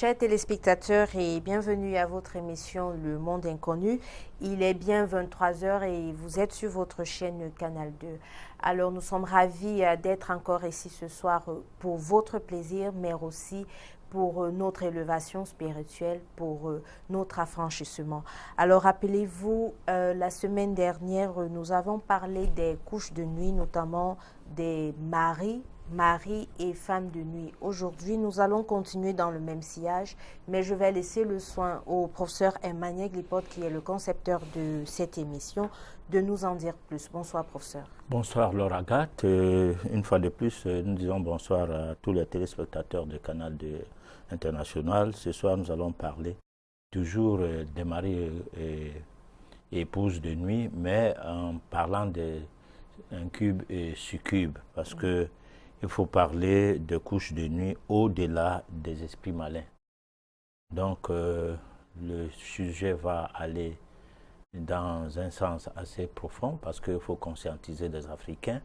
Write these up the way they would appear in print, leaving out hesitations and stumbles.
chers téléspectateurs et bienvenue à votre émission Le Monde Inconnu. Il est bien 23 heures et vous êtes sur votre chaîne Canal 2. Alors nous sommes ravis d'être encore ici ce soir pour votre plaisir, mais aussi pour notre élévation spirituelle, pour notre affranchissement. Alors rappelez-vous, la semaine dernière, nous avons parlé des couches de nuit, notamment des maris et femmes de nuit. Aujourd'hui, nous allons continuer dans le même sillage, mais je vais laisser le soin au professeur Emmanuel Glipote, qui est le concepteur de cette émission, de nous en dire plus. Bonsoir, professeur. Bonsoir, Laura Agathe. Une fois de plus, nous disons bonsoir à tous les téléspectateurs de Canal 2 International. Ce soir, nous allons parler toujours des maris et épouses de nuit, mais en parlant d'incubes et succubes, parce que il faut parler de couches de nuit au-delà des esprits malins. Donc, le sujet va aller dans un sens assez profond parce qu'il faut conscientiser les Africains.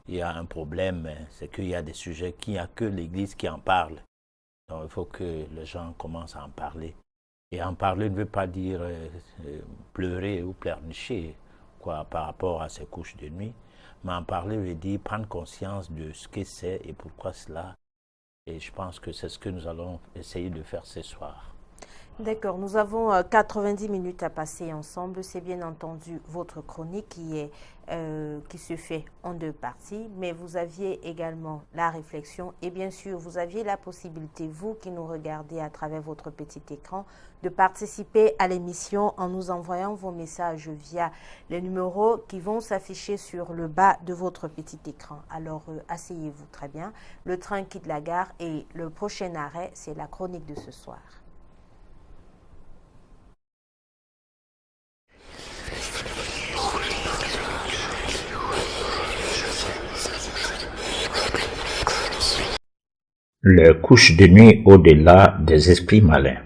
Il y a un problème, c'est qu'il y a des sujets qu'il n'y a que l'Église qui en parle. Donc, il faut que les gens commencent à en parler. Et en parler ne veut pas dire pleurer ou pleurnicher par rapport à ces couches de nuit. Mais en parler veut dire prendre conscience de ce que c'est et pourquoi cela. Et je pense que c'est ce que nous allons essayer de faire ce soir. D'accord, nous avons 90 minutes à passer ensemble. C'est bien entendu votre chronique qui se fait en deux parties, mais vous aviez également la réflexion et bien sûr, vous aviez la possibilité, vous qui nous regardez à travers votre petit écran, de participer à l'émission en nous envoyant vos messages via les numéros qui vont s'afficher sur le bas de votre petit écran. Alors, asseyez-vous très bien. Le train quitte la gare et le prochain arrêt, c'est la chronique de ce soir. Les couches de nuit au-delà des esprits malins,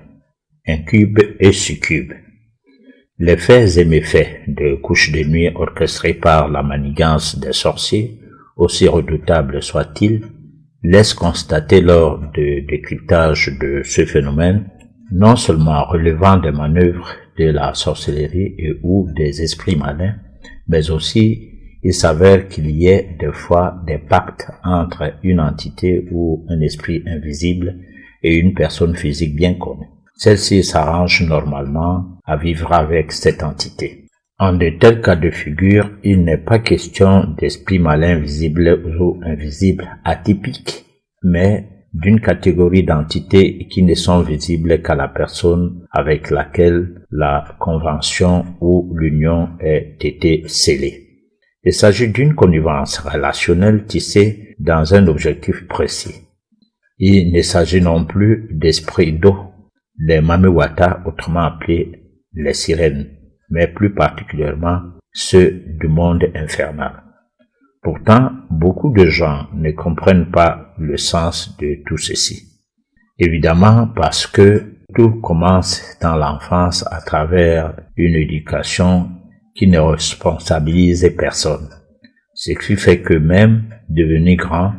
incubes et succubes. Les faits et méfaits de couches de nuit orchestrées par la manigance des sorciers, aussi redoutables soient-ils, laissent constater lors de décryptage de ce phénomène, non seulement relevant des manœuvres de la sorcellerie et ou des esprits malins, mais aussi il s'avère qu'il y ait des fois des pactes entre une entité ou un esprit invisible et une personne physique bien connue. Celle-ci s'arrange normalement à vivre avec cette entité. En de tels cas de figure, il n'est pas question d'esprit malin visible ou invisible atypique, mais d'une catégorie d'entités qui ne sont visibles qu'à la personne avec laquelle la convention ou l'union a été scellée. Il s'agit d'une connivence relationnelle tissée dans un objectif précis. Il ne s'agit non plus d'esprits d'eau, les Mamiwata, autrement appelés les sirènes, mais plus particulièrement ceux du monde infernal. Pourtant, beaucoup de gens ne comprennent pas le sens de tout ceci. Évidemment parce que tout commence dans l'enfance à travers une éducation qui ne responsabilise personne. Ce qui fait que même devenus grands,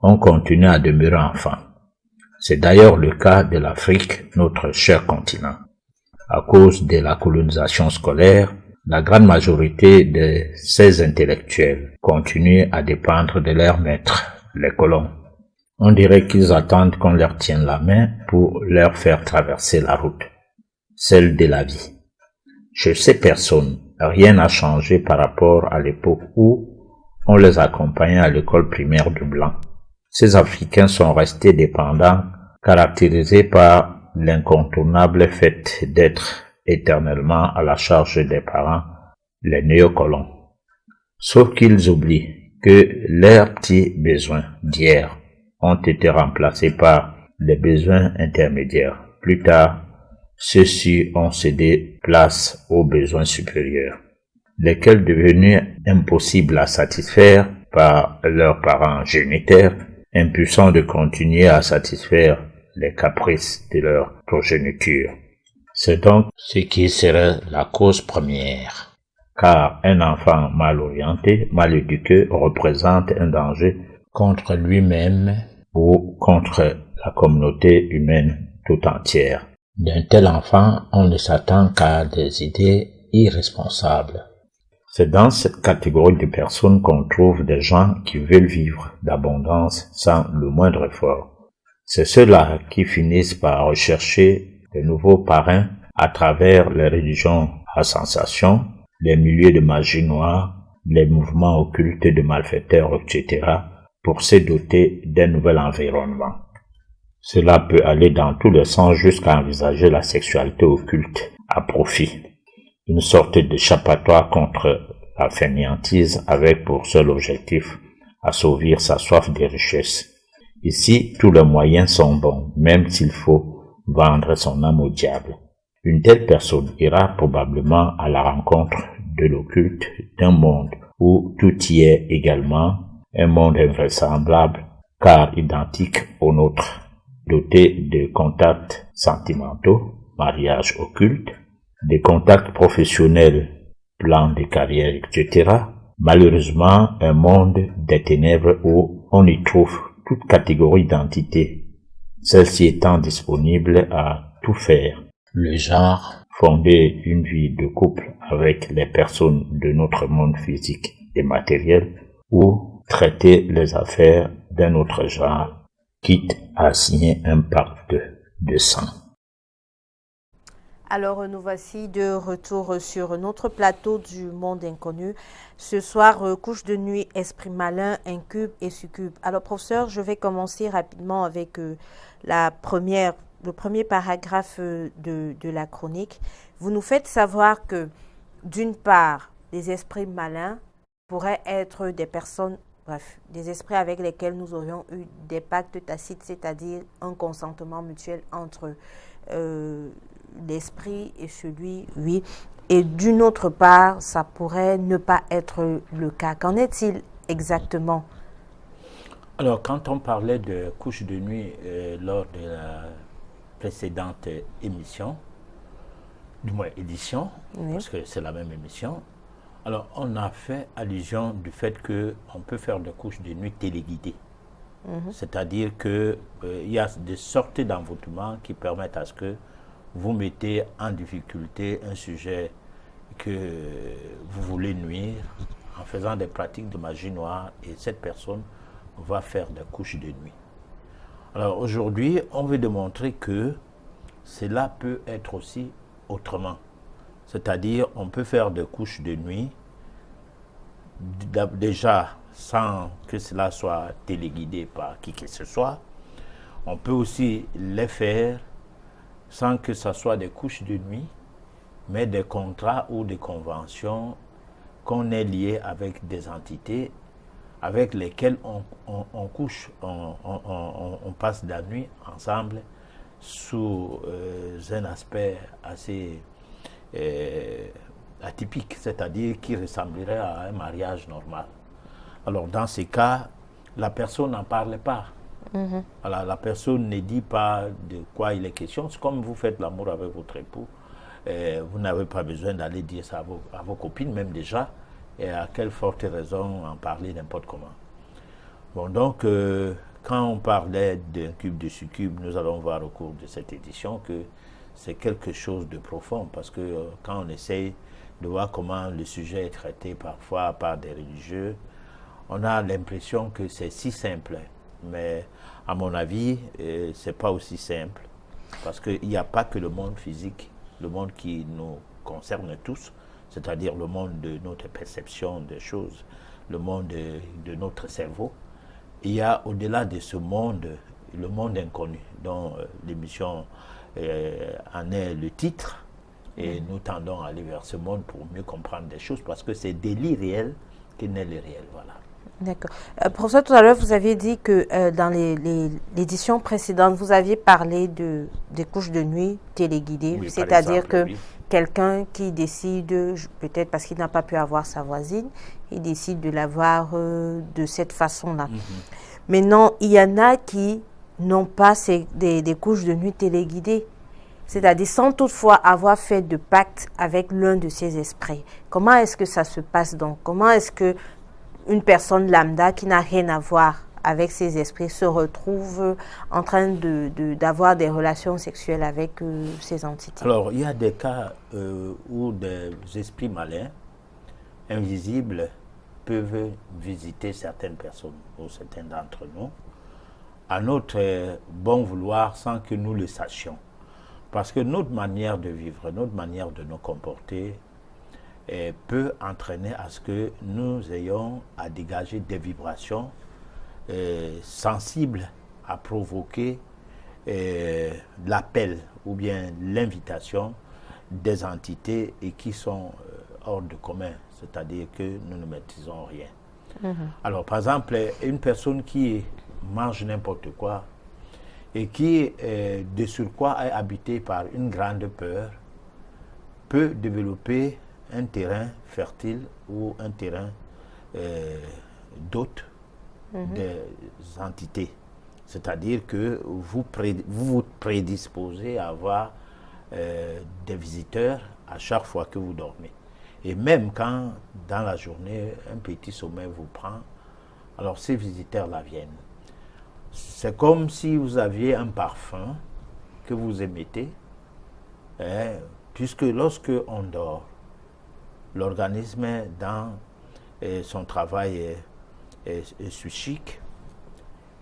on continue à demeurer enfant. C'est d'ailleurs le cas de l'Afrique, notre cher continent. À cause de la colonisation scolaire, la grande majorité de ces intellectuels continuent à dépendre de leurs maîtres, les colons. On dirait qu'ils attendent qu'on leur tienne la main pour leur faire traverser la route, celle de la vie. Chez ces personnes, rien n'a changé par rapport à l'époque où on les accompagnait à l'école primaire de blanc. Ces Africains sont restés dépendants, caractérisés par l'incontournable fait d'être éternellement à la charge des parents, les néocolons. Sauf qu'ils oublient que leurs petits besoins d'hier ont été remplacés par les besoins intermédiaires. Plus tard, ceux-ci ont cédé place aux besoins supérieurs, lesquels devenus impossibles à satisfaire par leurs parents géniteurs, impuissants de continuer à satisfaire les caprices de leur progéniture. C'est donc ce qui serait la cause première, car un enfant mal orienté, mal éduqué représente un danger contre lui-même ou contre la communauté humaine tout entière. D'un tel enfant, on ne s'attend qu'à des idées irresponsables. C'est dans cette catégorie de personnes qu'on trouve des gens qui veulent vivre d'abondance sans le moindre effort. C'est ceux-là qui finissent par rechercher de nouveaux parrains à travers les religions à sensation, les milieux de magie noire, les mouvements occultes de malfaiteurs, etc., pour se doter d'un nouvel environnement. Cela peut aller dans tous les sens jusqu'à envisager la sexualité occulte à profit. Une sorte d'échappatoire contre la fainéantise avec pour seul objectif assouvir sa soif de richesse. Ici, tous les moyens sont bons, même s'il faut vendre son âme au diable. Une telle personne ira probablement à la rencontre de l'occulte d'un monde où tout y est également, un monde invraisemblable car identique au nôtre, doté de contacts sentimentaux, mariage occulte, des contacts professionnels, plans de carrière, etc. Malheureusement, un monde des ténèbres où on y trouve toute catégorie d'entités, celle-ci étant disponible à tout faire. Le genre, fonder une vie de couple avec les personnes de notre monde physique et matériel, ou traiter les affaires d'un autre genre, quitte à signer un pacte de sang. Alors, nous voici de retour sur notre plateau du monde inconnu. Ce soir, couche de nuit, esprit malin, incube et succube. Alors, professeur, je vais commencer rapidement avec le premier paragraphe de la chronique. Vous nous faites savoir que, d'une part, les esprits malins pourraient être des personnes, bref, des esprits avec lesquels nous aurions eu des pactes tacites, c'est-à-dire un consentement mutuel entre l'esprit et celui, oui. Et d'une autre part, ça pourrait ne pas être le cas. Qu'en est-il exactement? Alors, quand on parlait de couche de nuit lors de la précédente émission, du moins édition, oui, parce que c'est la même émission, alors on a fait allusion du fait qu'on peut faire des couches de nuit téléguidées. C'est-à-dire qu'il y a des sortes d'envoûtements qui permettent à ce que vous mettez en difficulté un sujet que vous voulez nuire en faisant des pratiques de magie noire et cette personne va faire des couches de nuit. Alors aujourd'hui, on veut démontrer que cela peut être aussi autrement. C'est-à-dire, on peut faire des couches de nuit déjà sans que cela soit téléguidé par qui que ce soit. On peut aussi les faire sans que ce soit des couches de nuit, mais des contrats ou des conventions qu'on est liés avec des entités avec lesquelles on couche, on passe la nuit ensemble sous un aspect assez atypique, c'est-à-dire qui ressemblerait à un mariage normal. Alors dans ces cas, la personne n'en parle pas. Alors, la personne ne dit pas de quoi il est question. C'est comme vous faites l'amour avec votre époux. Vous n'avez pas besoin d'aller dire ça à vos copines, même déjà. Et à quelle forte raison en parler n'importe comment. Bon, donc, quand on parlait d'un cube de succube, nous allons voir au cours de cette édition que c'est quelque chose de profond. Parce que quand on essaye de voir comment le sujet est traité parfois par des religieux, on a l'impression que c'est si simple. Mais à mon avis, ce n'est pas aussi simple, parce qu'il n'y a pas que le monde physique, le monde qui nous concerne tous, c'est-à-dire le monde de notre perception des choses, le monde de notre cerveau. Il y a au-delà de ce monde, le monde inconnu, dont l'émission en est le titre, et nous tendons à aller vers ce monde pour mieux comprendre des choses, parce que c'est de l'irréel qui naît le réel, voilà. D'accord. Professeur, tout à l'heure, vous aviez dit que dans l'édition précédente, vous aviez parlé des couches de nuit téléguidées, oui, c'est-à-dire que oui, quelqu'un qui décide, peut-être parce qu'il n'a pas pu avoir sa voisine, il décide de l'avoir de cette façon-là. Maintenant, il y en a qui n'ont pas des couches de nuit téléguidées, c'est-à-dire sans toutefois avoir fait de pacte avec l'un de ces esprits. Comment est-ce que ça se passe donc? Comment est-ce que une personne lambda qui n'a rien à voir avec ces esprits se retrouvent en train d'avoir des relations sexuelles avec ces entités? Alors, il y a des cas où des esprits malins, invisibles, peuvent visiter certaines personnes ou certains d'entre nous à notre bon vouloir sans que nous le sachions. Parce que notre manière de vivre, notre manière de nous comporter peut entraîner à ce que nous ayons à dégager des vibrations sensibles à provoquer l'appel ou bien l'invitation des entités et qui sont hors de commun, c'est-à-dire que nous ne maîtrisons rien. Alors, par exemple, une personne qui mange n'importe quoi et qui, de surcroît, est habitée par une grande peur, peut développer un terrain fertile ou un terrain d'hôte des entités. C'est-à-dire que vous vous prédisposez à avoir des visiteurs à chaque fois que vous dormez. Et même quand, dans la journée, un petit sommeil vous prend, alors ces visiteurs-là viennent. C'est comme si vous aviez un parfum que vous émettez, puisque lorsque on dort, l'organisme dans son travail psychique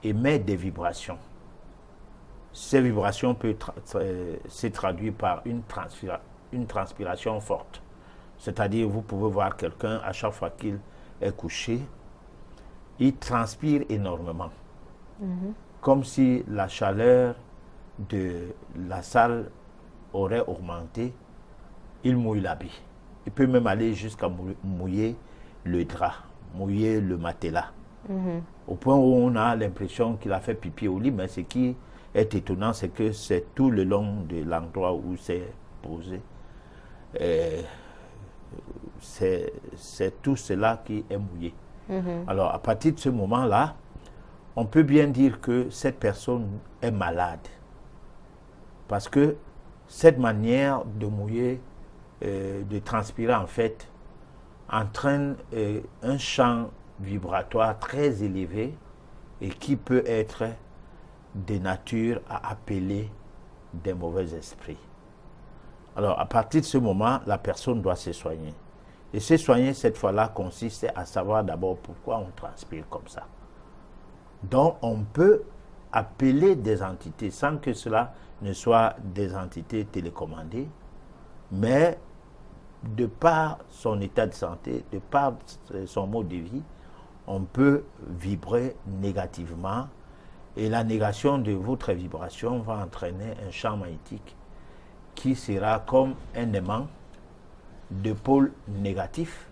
émet des vibrations. Ces vibrations peuvent se traduire par une transpiration forte. C'est-à-dire, vous pouvez voir quelqu'un, à chaque fois qu'il est couché, il transpire énormément. Comme si la chaleur de la salle aurait augmenté, il mouille l'habit. Il peut même aller jusqu'à mouiller le drap, mouiller le matelas. Au point où on a l'impression qu'il a fait pipi au lit, mais ce qui est étonnant, c'est que c'est tout le long de l'endroit où c'est posé. C'est tout cela qui est mouillé. Alors, à partir de ce moment-là, on peut bien dire que cette personne est malade. Parce que cette manière de mouiller, de transpirer, en fait, entraîne un champ vibratoire très élevé et qui peut être de nature à appeler des mauvais esprits. Alors, à partir de ce moment, la personne doit se soigner. Et se soigner, cette fois-là, consiste à savoir d'abord pourquoi on transpire comme ça. Donc, on peut appeler des entités sans que cela ne soit des entités télécommandées, mais de par son état de santé, de par son mode de vie, on peut vibrer négativement et la négation de votre vibration va entraîner un champ magnétique qui sera comme un aimant de pôle négatif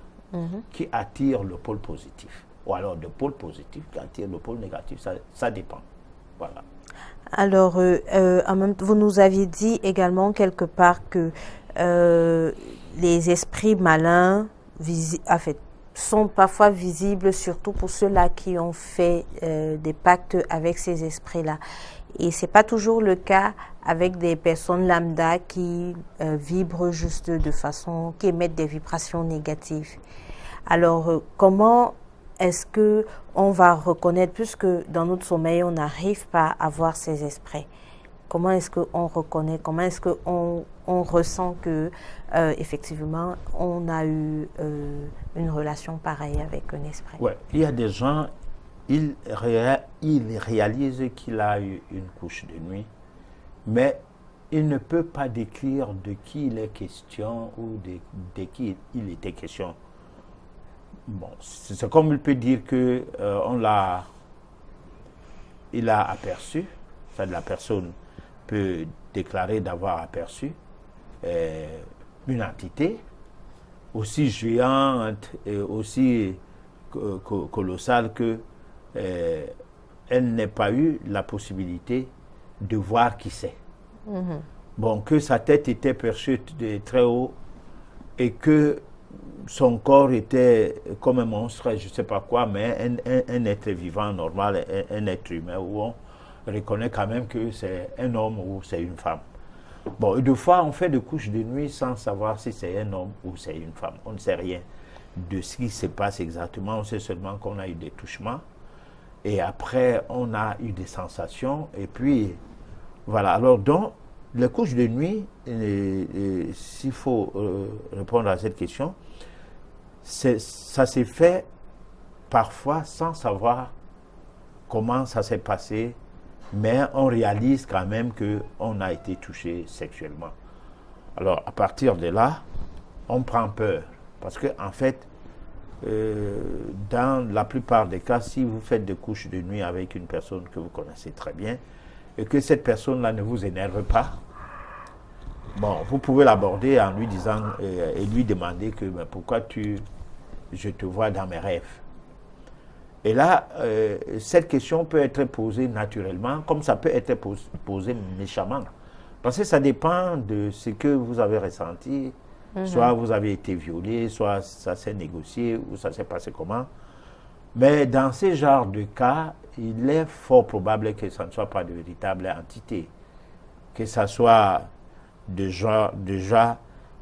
qui attire le pôle positif. Ou alors de pôle positif qui attire le pôle négatif, ça dépend. Voilà. Alors, vous nous aviez dit également quelque part que les esprits malins sont parfois visibles, surtout pour ceux-là qui ont fait des pactes avec ces esprits-là. Et ce n'est pas toujours le cas avec des personnes lambda qui vibrent juste de façon, qui émettent des vibrations négatives. Alors, comment est-ce qu'on va reconnaître, puisque dans notre sommeil, on n'arrive pas à voir ces esprits? Comment est-ce qu'on reconnaît, comment est-ce qu'on ressent que effectivement on a eu une relation pareille avec un esprit? Ouais, il y a des gens, ils réalisent qu'il a eu une couche de nuit, mais il ne peut pas décrire de qui il est question ou de qui il était question. Bon, c'est comme il peut dire que il a aperçu, enfin la personne peut déclarer d'avoir aperçu une entité aussi géante et aussi colossale que elle n'ait pas eu la possibilité de voir qui c'est. Bon, que sa tête était perchée de très haut et que son corps était comme un monstre, je ne sais pas quoi, mais un être vivant normal, un être humain où on reconnaît quand même que c'est un homme ou c'est une femme. Bon, et deux fois, on fait des couches de nuit sans savoir si c'est un homme ou c'est une femme. On ne sait rien de ce qui se passe exactement. On sait seulement qu'on a eu des touchements Et après, on a eu des sensations. Et puis, voilà. Alors, donc, les couches de nuit, s'il faut répondre à cette question, ça s'est fait parfois sans savoir comment ça s'est passé, mais on réalise quand même qu'on a été touché sexuellement. Alors, à partir de là, on prend peur. Parce que, en fait, dans la plupart des cas, si vous faites des couches de nuit avec une personne que vous connaissez très bien, et que cette personne-là ne vous énerve pas, bon, vous pouvez l'aborder en lui disant et lui demander que pourquoi je te vois dans mes rêves. Et là, cette question peut être posée naturellement, comme ça peut être posé méchamment. Parce que ça dépend de ce que vous avez ressenti. Soit vous avez été violé, soit ça s'est négocié, ou ça s'est passé comment. Mais dans ce genre de cas, il est fort probable que ça ne soit pas de véritable entité. Que ça soit déjà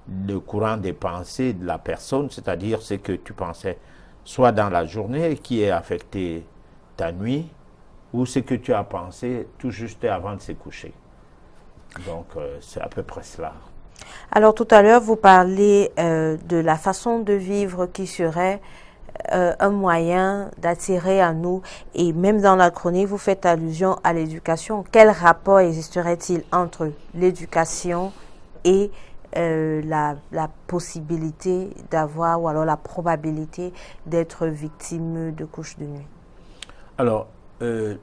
le courant des pensées de la personne, c'est-à-dire ce que tu pensais, soit dans la journée qui a affecté ta nuit, ou ce que tu as pensé tout juste avant de se coucher. Donc, c'est à peu près cela. Alors, tout à l'heure, vous parlez de la façon de vivre qui serait un moyen d'attirer à nous, et même dans la chronique, vous faites allusion à l'éducation. Quel rapport existerait-il entre l'éducation et la possibilité d'avoir, ou alors la probabilité d'être victime de couches de nuit? Alors,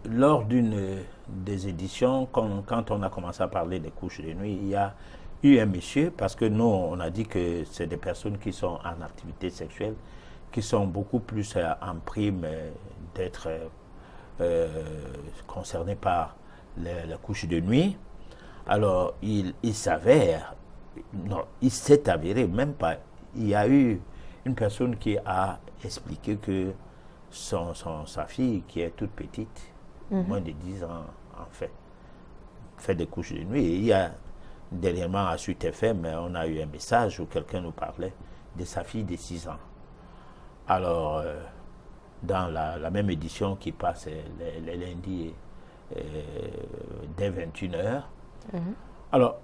lors d'une des éditions, quand on a commencé à parler des couches de nuit, il y a eu un monsieur, parce que nous, on a dit que c'est des personnes qui sont en activité sexuelle, qui sont beaucoup plus en prime d'être concernées par les couches de nuit. Alors, il s'avère, non, il s'est avéré, même pas, il y a eu une personne qui a expliqué que sa fille, qui est toute petite, moins de 10 ans en fait des couches de nuit. Et il y a dernièrement à Sud FM, on a eu un message où quelqu'un nous parlait de sa fille de 6 ans. Alors, dans la même édition qui passe les lundis dès 21h, alors,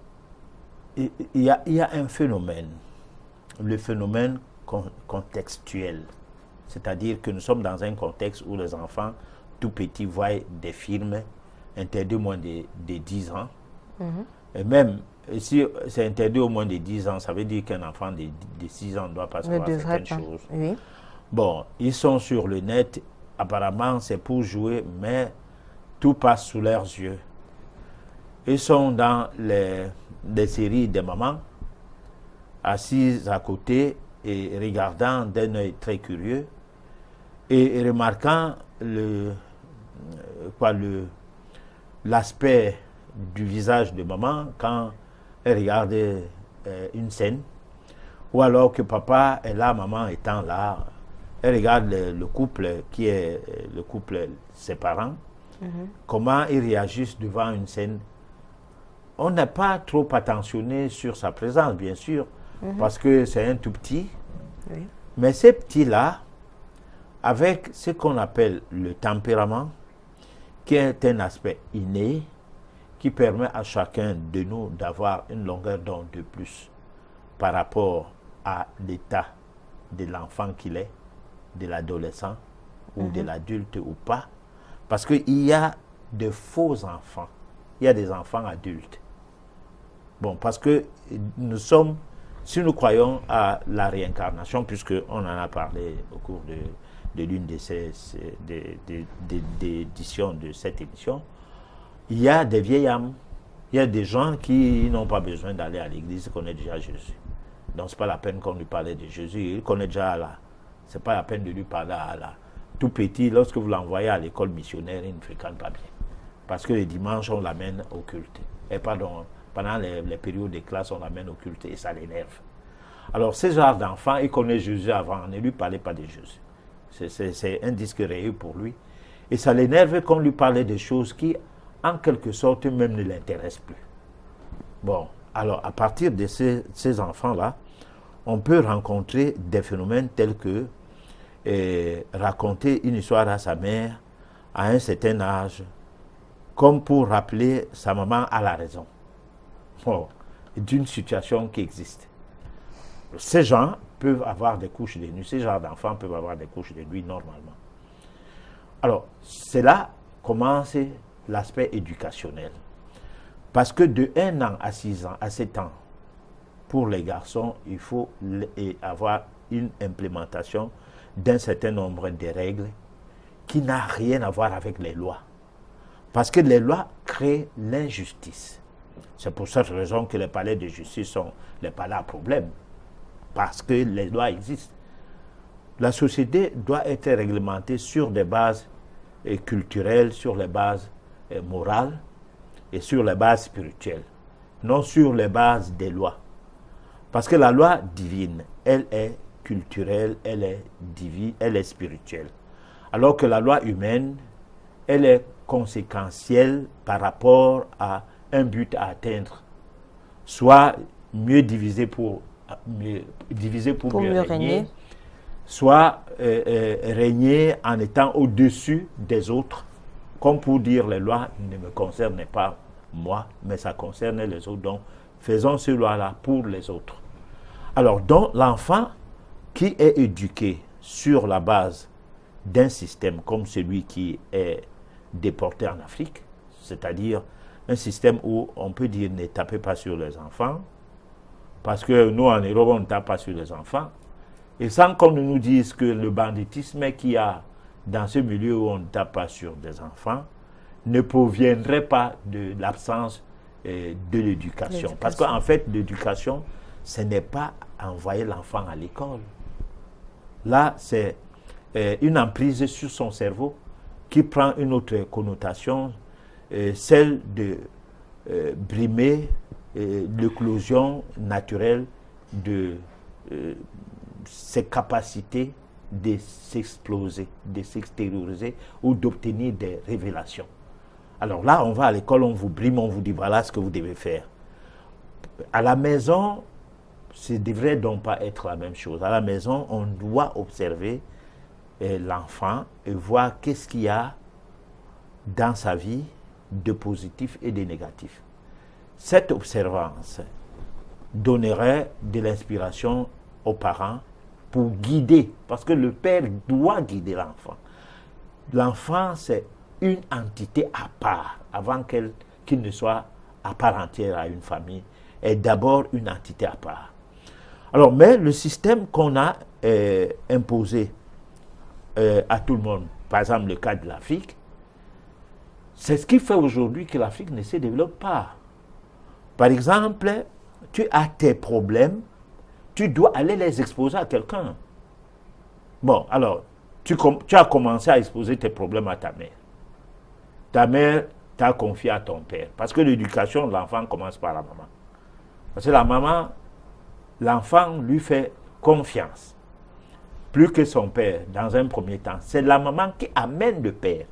il y a un phénomène, le phénomène contextuel. C'est-à-dire que nous sommes dans un contexte où les enfants tout petits voient des films interdits au moins de 10 ans. Et même si c'est interdit au moins de 10 ans, ça veut dire qu'un enfant de 6 ans ne doit pas savoir certaines choses. Oui. Bon, ils sont sur le net, apparemment c'est pour jouer, mais tout passe sous leurs yeux. Ils sont dans les séries des mamans, assises à côté et regardant d'un œil très curieux et remarquant l'aspect du visage de maman quand elle regarde une scène, ou alors que papa est là, maman étant là, elle regarde le couple qui est le couple séparant, comment ils réagissent devant une scène. On n'a pas trop attentionné sur sa présence, bien sûr, parce que c'est un tout petit, mais ces petits-là, avec ce qu'on appelle le tempérament, qui est un aspect inné, qui permet à chacun de nous d'avoir une longueur d'onde de plus par rapport à l'état de l'enfant qu'il est, de l'adolescent ou de l'adulte ou pas. Parce qu'il y a de faux enfants, il y a des enfants adultes. Bon, parce que nous sommes, si nous croyons à la réincarnation, puisqu'on en a parlé au cours de l'une de ces éditions de cette émission, il y a des vieilles âmes, il y a des gens qui n'ont pas besoin d'aller à l'église, ils connaissent déjà Jésus. Donc ce n'est pas la peine qu'on lui parle de Jésus, il connaît déjà Allah. Ce n'est pas la peine de lui parler à Allah. Tout petit, lorsque vous l'envoyez à l'école missionnaire, il ne fréquente pas bien. Parce que les dimanches, on l'amène au culte. Et pardon, pendant les périodes de classe, on l'amène au culte et ça l'énerve. Alors, ce genre d'enfant, il connaît Jésus avant, ne lui parlez pas de Jésus. C'est un disque rayé pour lui. Et ça l'énerve qu'on lui parlait des choses qui, en quelque sorte, même ne l'intéressent plus. Bon, alors, à partir de ces enfants-là, on peut rencontrer des phénomènes tels que raconter une histoire à sa mère à un certain âge, comme pour rappeler sa maman à la raison d'une situation qui existe. Ces gens peuvent avoir des couches de nuit, ces genres d'enfants peuvent avoir des couches de nuit normalement. Alors, c'est là commence l'aspect éducationnel. Parce que de 1 an à 6 ans, à 7 ans, pour les garçons, il faut avoir une implémentation d'un certain nombre de règles qui n'a rien à voir avec les lois. Parce que les lois créent l'injustice. C'est pour cette raison que les palais de justice sont les palais à problème. Parce que les lois existent. La société doit être réglementée sur des bases culturelles, sur les bases morales et sur les bases spirituelles, non sur les bases des lois. Parce que la loi divine, elle est culturelle, elle est divine, elle est spirituelle. Alors que la loi humaine, elle est conséquentielle par rapport à un but à atteindre. Soit mieux diviser pour mieux régner, soit régner en étant au-dessus des autres, comme pour dire les lois ne me concernent pas moi, mais ça concerne les autres. Donc, faisons ces lois-là pour les autres. Alors, donc, l'enfant qui est éduqué sur la base d'un système comme celui qui est déporté en Afrique, c'est-à-dire un système où on peut dire ne tapez pas sur les enfants, parce que nous en Europe on ne tape pas sur les enfants, et sans qu'on nous dise que le banditisme qu'il y a dans ce milieu où on ne tape pas sur des enfants ne proviendrait pas de l'absence de l'éducation. Parce qu'en fait, l'éducation, ce n'est pas envoyer l'enfant à l'école. Là, c'est une emprise sur son cerveau qui prend une autre connotation, celle de brimer l'éclosion naturelle de ses capacités de s'exploser, de s'extérioriser ou d'obtenir des révélations. Alors là, on va à l'école, on vous brime, on vous dit voilà ce que vous devez faire. À la maison, ce ne devrait donc pas être la même chose. À la maison, on doit observer l'enfant et voir qu'est-ce qu'il y a dans sa vie de positif et de négatif. Cette observance donnerait de l'inspiration aux parents pour guider, parce que le père doit guider l'enfant. L'enfant, c'est une entité à part, avant qu'il ne soit à part entière à une famille, est d'abord une entité à part. Alors, mais le système qu'on a imposé à tout le monde, par exemple le cas de l'Afrique, c'est ce qui fait aujourd'hui que l'Afrique ne se développe pas. Par exemple, tu as tes problèmes, tu dois aller les exposer à quelqu'un. Bon, alors, tu as commencé à exposer tes problèmes à ta mère. Ta mère t'a confié à ton père. Parce que l'éducation de l'enfant commence par la maman. Parce que la maman, l'enfant lui fait confiance. Plus que son père, dans un premier temps. C'est la maman qui amène le père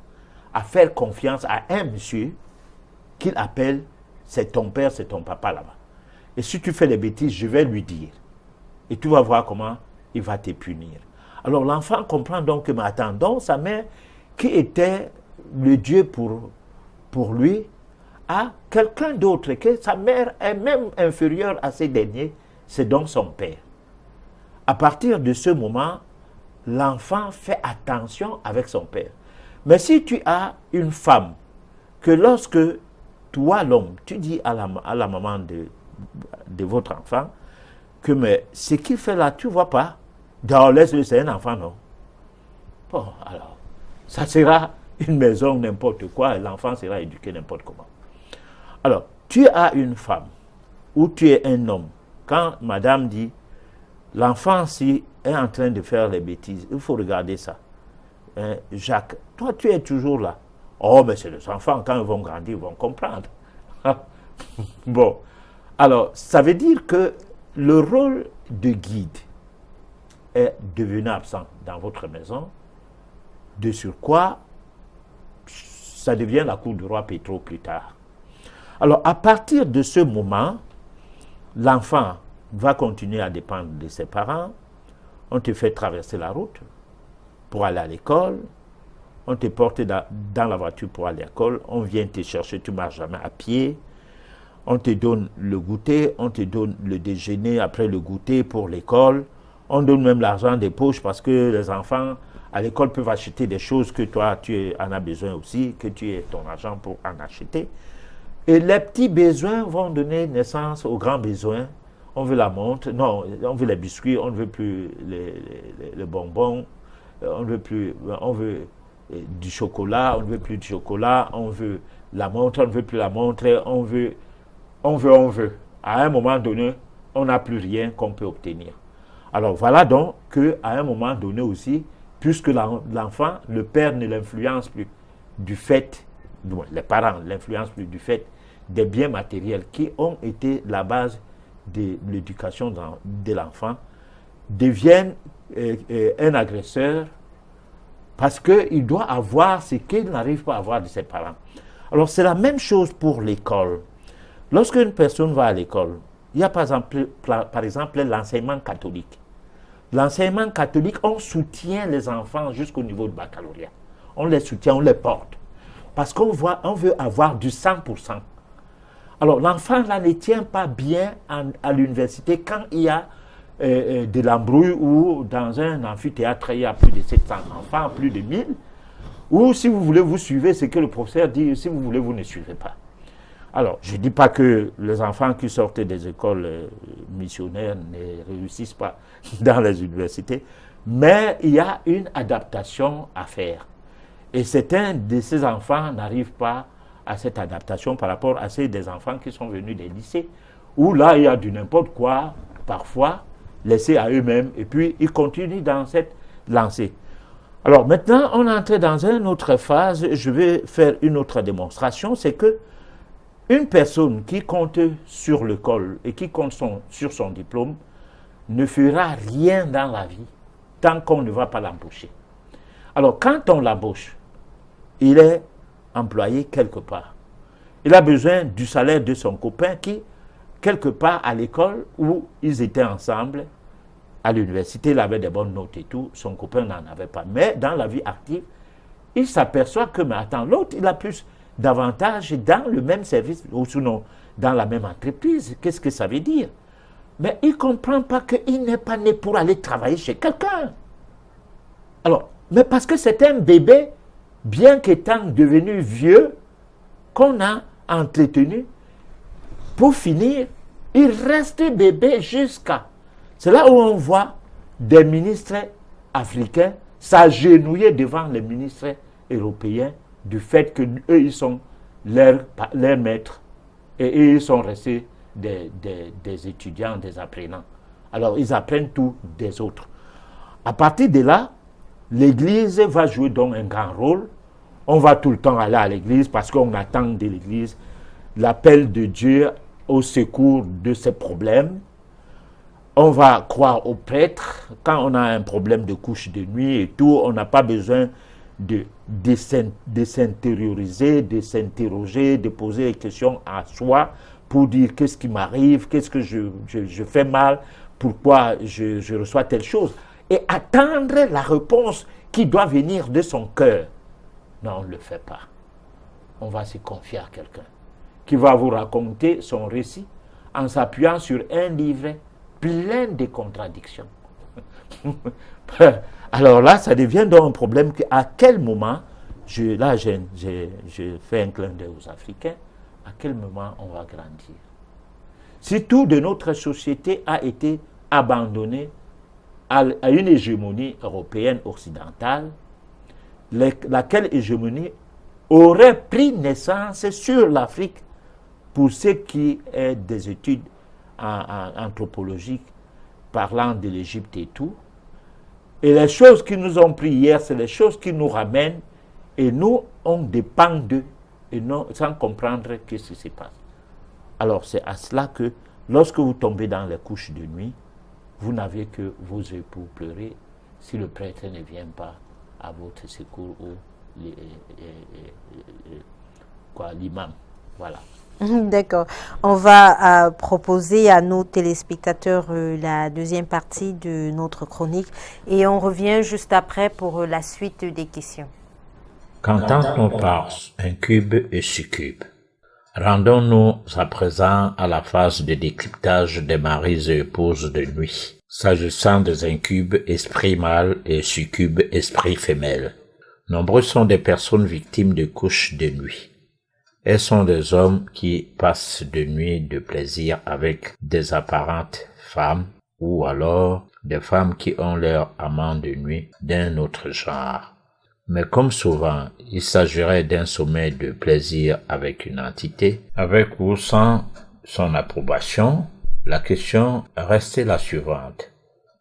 à faire confiance à un monsieur qu'il appelle c'est ton père, c'est ton papa là-bas. Et si tu fais des bêtises, je vais lui dire. Et tu vas voir comment il va te punir. Alors l'enfant comprend donc que, mais attends, donc sa mère, qui était le Dieu pour lui, a quelqu'un d'autre, que sa mère est même inférieure à ces derniers, c'est donc son père. À partir de ce moment, l'enfant fait attention avec son père. Mais si tu as une femme, que lorsque toi, l'homme, tu dis à la maman de votre enfant, que mais ce qu'il fait là, tu ne vois pas, laisse-le, c'est un enfant, non? Bon, alors, ça sera une maison, n'importe quoi, et l'enfant sera éduqué n'importe comment. Alors, tu as une femme, ou tu es un homme, quand madame dit, l'enfant, si est en train de faire les bêtises, il faut regarder ça. Jacques, toi, tu es toujours là. Oh, mais c'est les enfants, quand ils vont grandir, ils vont comprendre. Bon, alors, ça veut dire que le rôle de guide est devenu absent dans votre maison, de surcroît, ça devient la cour du roi Pétro plus tard. Alors, à partir de ce moment, l'enfant va continuer à dépendre de ses parents, on te fait traverser la route pour aller à l'école, on te porte dans la voiture pour aller à l'école, on vient te chercher, tu ne marches jamais à pied, on te donne le goûter, on te donne le déjeuner après le goûter pour l'école, on donne même l'argent des poches parce que les enfants à l'école peuvent acheter des choses que toi tu en as besoin aussi, que tu aies ton argent pour en acheter. Et les petits besoins vont donner naissance aux grands besoins. On veut la montre, non, on veut les biscuits, on ne veut plus les bonbons, on veut du chocolat, on ne veut plus du chocolat, on veut la montre, on ne veut plus la montre, on veut. À un moment donné, on n'a plus rien qu'on peut obtenir. Alors voilà donc qu'à un moment donné aussi, puisque l'enfant, le père ne l'influence plus du fait, les parents ne l'influencent plus du fait des biens matériels qui ont été la base de l'éducation de l'enfant, deviennent un agresseur parce qu'il doit avoir ce qu'il n'arrive pas à avoir de ses parents. Alors c'est la même chose pour l'école. Lorsqu'une personne va à l'école, il y a par exemple l'enseignement catholique. L'enseignement catholique, on soutient les enfants jusqu'au niveau du baccalauréat. On les soutient, on les porte. Parce qu'on veut avoir du 100%. Alors l'enfant là ne tient pas bien à l'université quand il y a de l'embrouille ou dans un amphithéâtre, il y a plus de 700 enfants, plus de 1000. Ou si vous voulez, vous suivez ce que le professeur dit, si vous voulez, vous ne suivez pas. Alors, je ne dis pas que les enfants qui sortent des écoles missionnaires ne réussissent pas dans les universités, mais il y a une adaptation à faire. Et certains de ces enfants n'arrivent pas à cette adaptation par rapport à ceux des enfants qui sont venus des lycées, où là, il y a du n'importe quoi, parfois, laissés à eux-mêmes, et puis ils continuent dans cette lancée. Alors maintenant, on est entré dans une autre phase, je vais faire une autre démonstration, c'est que une personne qui compte sur l'école et qui compte sur son diplôme ne fera rien dans la vie tant qu'on ne va pas l'embaucher. Alors, quand on l'embauche, il est employé quelque part. Il a besoin du salaire de son copain qui, quelque part à l'école où ils étaient ensemble, à l'université, il avait des bonnes notes et tout, son copain n'en avait pas. Mais dans la vie active, il s'aperçoit que, mais attends, l'autre, il a plus d'avantages dans le même service, ou sinon dans la même entreprise. Qu'est-ce que ça veut dire? Mais il ne comprend pas qu'il n'est pas né pour aller travailler chez quelqu'un. Alors, mais parce que c'est un bébé, bien qu'étant devenu vieux, qu'on a entretenu, pour finir, il reste bébé jusqu'à... C'est là où on voit des ministres africains s'agenouiller devant les ministres européens du fait qu'eux, ils sont leurs maîtres et ils sont restés des étudiants, des apprenants. Alors, ils apprennent tout des autres. À partir de là, l'Église va jouer donc un grand rôle. On va tout le temps aller à l'Église parce qu'on attend de l'Église l'appel de Dieu au secours de ses problèmes. On va croire aux prêtres. Quand on a un problème de couche de nuit et tout, on n'a pas besoin de s'intérioriser, de s'interroger, de poser des questions à soi pour dire qu'est-ce qui m'arrive, qu'est-ce que je fais mal, pourquoi je reçois telle chose. Et attendre la réponse qui doit venir de son cœur. Non, on ne le fait pas. On va se confier à quelqu'un qui va vous raconter son récit en s'appuyant sur un livret plein de contradictions. Alors là, ça devient donc un problème à quel moment, je fais un clin d'œil aux Africains, à quel moment on va grandir. Si tout de notre société a été abandonné à une hégémonie européenne occidentale, laquelle hégémonie aurait pris naissance sur l'Afrique pour ce qui est des études anthropologiques parlant de l'Égypte et tout. Et les choses qui nous ont pris hier, c'est les choses qui nous ramènent et nous, on dépend d'eux et non, sans comprendre ce qui se passe. Alors c'est à cela que lorsque vous tombez dans les couches de nuit, vous n'avez que vos yeux pour pleurer si le prêtre ne vient pas à votre secours ou l'imam. Voilà. D'accord. On va proposer à nos téléspectateurs la deuxième partie de notre chronique et on revient juste après pour la suite des questions. Qu'entend-on par incube et succube? Rendons-nous à présent à la phase de décryptage des maris et épouses de nuit, s'agissant des incubes esprit mâle et succubes esprit femelle. Nombreux sont des personnes victimes de couches de nuit. Elles sont des hommes qui passent de nuits de plaisir avec des apparentes femmes ou alors des femmes qui ont leur amant de nuit d'un autre genre. Mais comme souvent, il s'agirait d'un sommeil de plaisir avec une entité, avec ou sans son approbation, la question restait la suivante.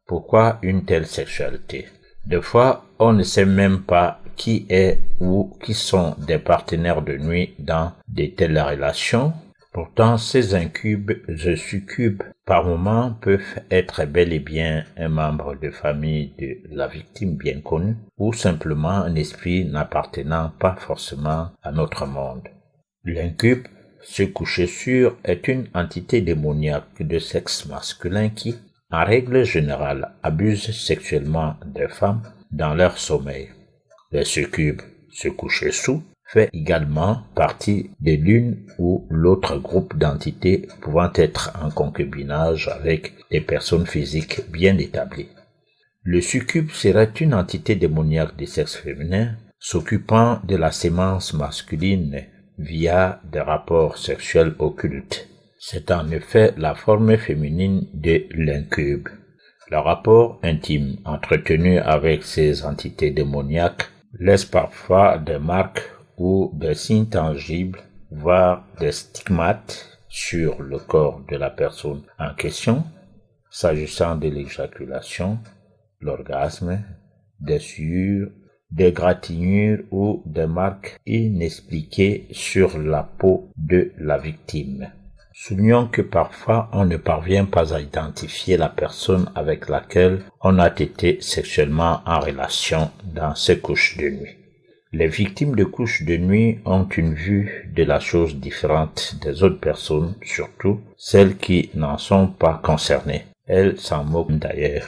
Pourquoi une telle sexualité? Des fois, on ne sait même pas qui est ou qui sont des partenaires de nuit dans de telles relations. Pourtant, ces incubes et succubes, par moments, peuvent être bel et bien un membre de famille de la victime bien connue, ou simplement un esprit n'appartenant pas forcément à notre monde. L'incube, ce coucher sûr, est une entité démoniaque de sexe masculin qui, en règle générale, abuse sexuellement des femmes dans leur sommeil. Les succubes, ce coucher sous, fait également partie de l'une ou l'autre groupe d'entités pouvant être en concubinage avec des personnes physiques bien établies. Le succube serait une entité démoniaque du sexe féminin s'occupant de la sémence masculine via des rapports sexuels occultes. C'est en effet la forme féminine de l'incube. Le rapport intime entretenu avec ces entités démoniaques laisse parfois des marques ou des signes tangibles, voire des stigmates sur le corps de la personne en question, s'agissant de l'éjaculation, l'orgasme, des sueurs, des gratinures ou des marques inexpliquées sur la peau de la victime. Soulignons que parfois on ne parvient pas à identifier la personne avec laquelle on a été sexuellement en relation dans ces couches de nuit. Les victimes de couches de nuit ont une vue de la chose différente des autres personnes, surtout celles qui n'en sont pas concernées. Elles s'en moquent d'ailleurs.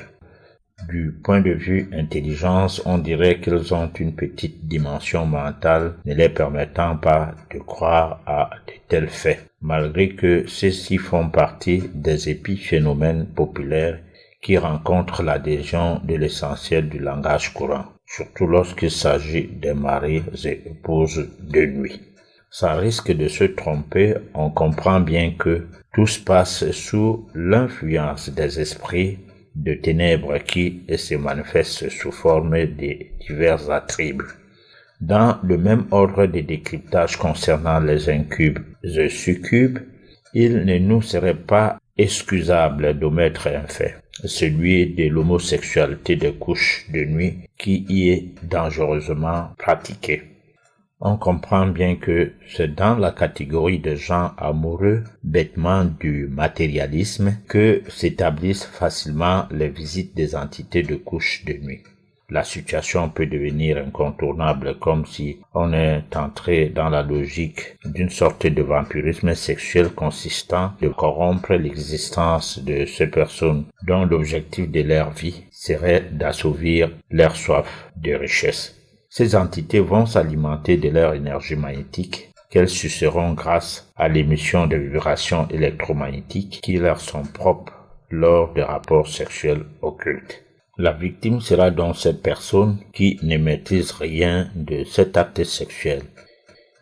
Du point de vue intelligence, on dirait qu'elles ont une petite dimension mentale ne les permettant pas de croire à de tels faits, malgré que ceux-ci font partie des épiphénomènes populaires qui rencontrent l'adhésion de l'essentiel du langage courant, surtout lorsqu'il s'agit des maris et épouses de nuit. Sans risque de se tromper, on comprend bien que tout se passe sous l'influence des esprits de ténèbres qui se manifestent sous forme de divers attributs. Dans le même ordre de décryptage concernant les incubes et succubes, il ne nous serait pas excusable d'omettre un fait, celui de l'homosexualité des couches de nuit qui y est dangereusement pratiquée. On comprend bien que c'est dans la catégorie de gens amoureux, bêtement du matérialisme, que s'établissent facilement les visites des entités de couches de nuit. La situation peut devenir incontournable comme si on est entré dans la logique d'une sorte de vampirisme sexuel consistant de corrompre l'existence de ces personnes dont l'objectif de leur vie serait d'assouvir leur soif de richesse. Ces entités vont s'alimenter de leur énergie magnétique qu'elles suceront grâce à l'émission de vibrations électromagnétiques qui leur sont propres lors des rapports sexuels occultes. La victime sera donc cette personne qui ne maîtrise rien de cet acte sexuel.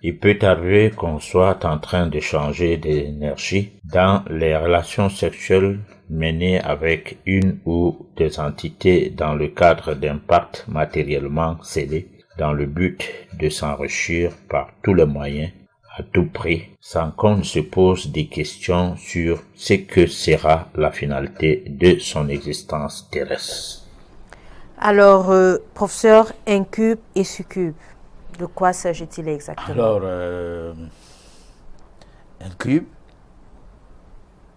Il peut arriver qu'on soit en train de changer d'énergie dans les relations sexuelles menées avec une ou des entités dans le cadre d'un pacte matériellement scellé dans le but de s'enrichir par tous les moyens, à tout prix, sans qu'on ne se pose des questions sur ce que sera la finalité de son existence terrestre. Alors, professeur, incube et succube, de quoi s'agit-il exactement? Alors, incube,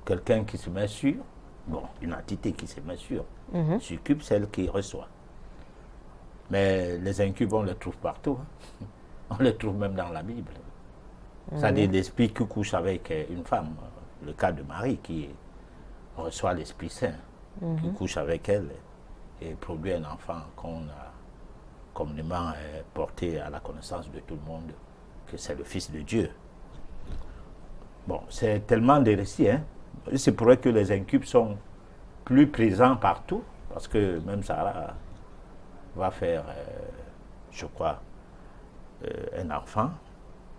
quelqu'un qui se met sur, une entité qui se met sur, succube, celle qui reçoit. Mais les incubes, on les trouve partout. On les trouve même dans la Bible. C'est-à-dire l'esprit qui couche avec une femme. Le cas de Marie qui reçoit l'Esprit Saint, qui couche avec elle et produit un enfant qu'on a communément porté à la connaissance de tout le monde que c'est le Fils de Dieu. Bon, c'est tellement de récits, hein. C'est pour ça que les incubes sont plus présents partout, parce que même Sarah va faire, je crois, un enfant,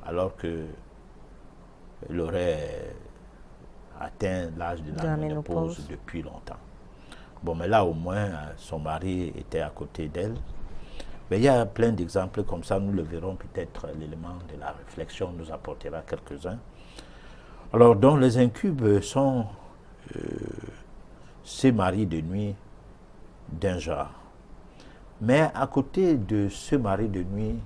alors qu'elle aurait atteint l'âge de la ménopause depuis longtemps. Bon, mais là, au moins, son mari était à côté d'elle. Mais il y a plein d'exemples comme ça, nous le verrons peut-être, l'élément de la réflexion nous apportera quelques-uns. Alors, donc, les incubes sont ces maris de nuit d'un genre. Mais à côté de ce mari de nuit,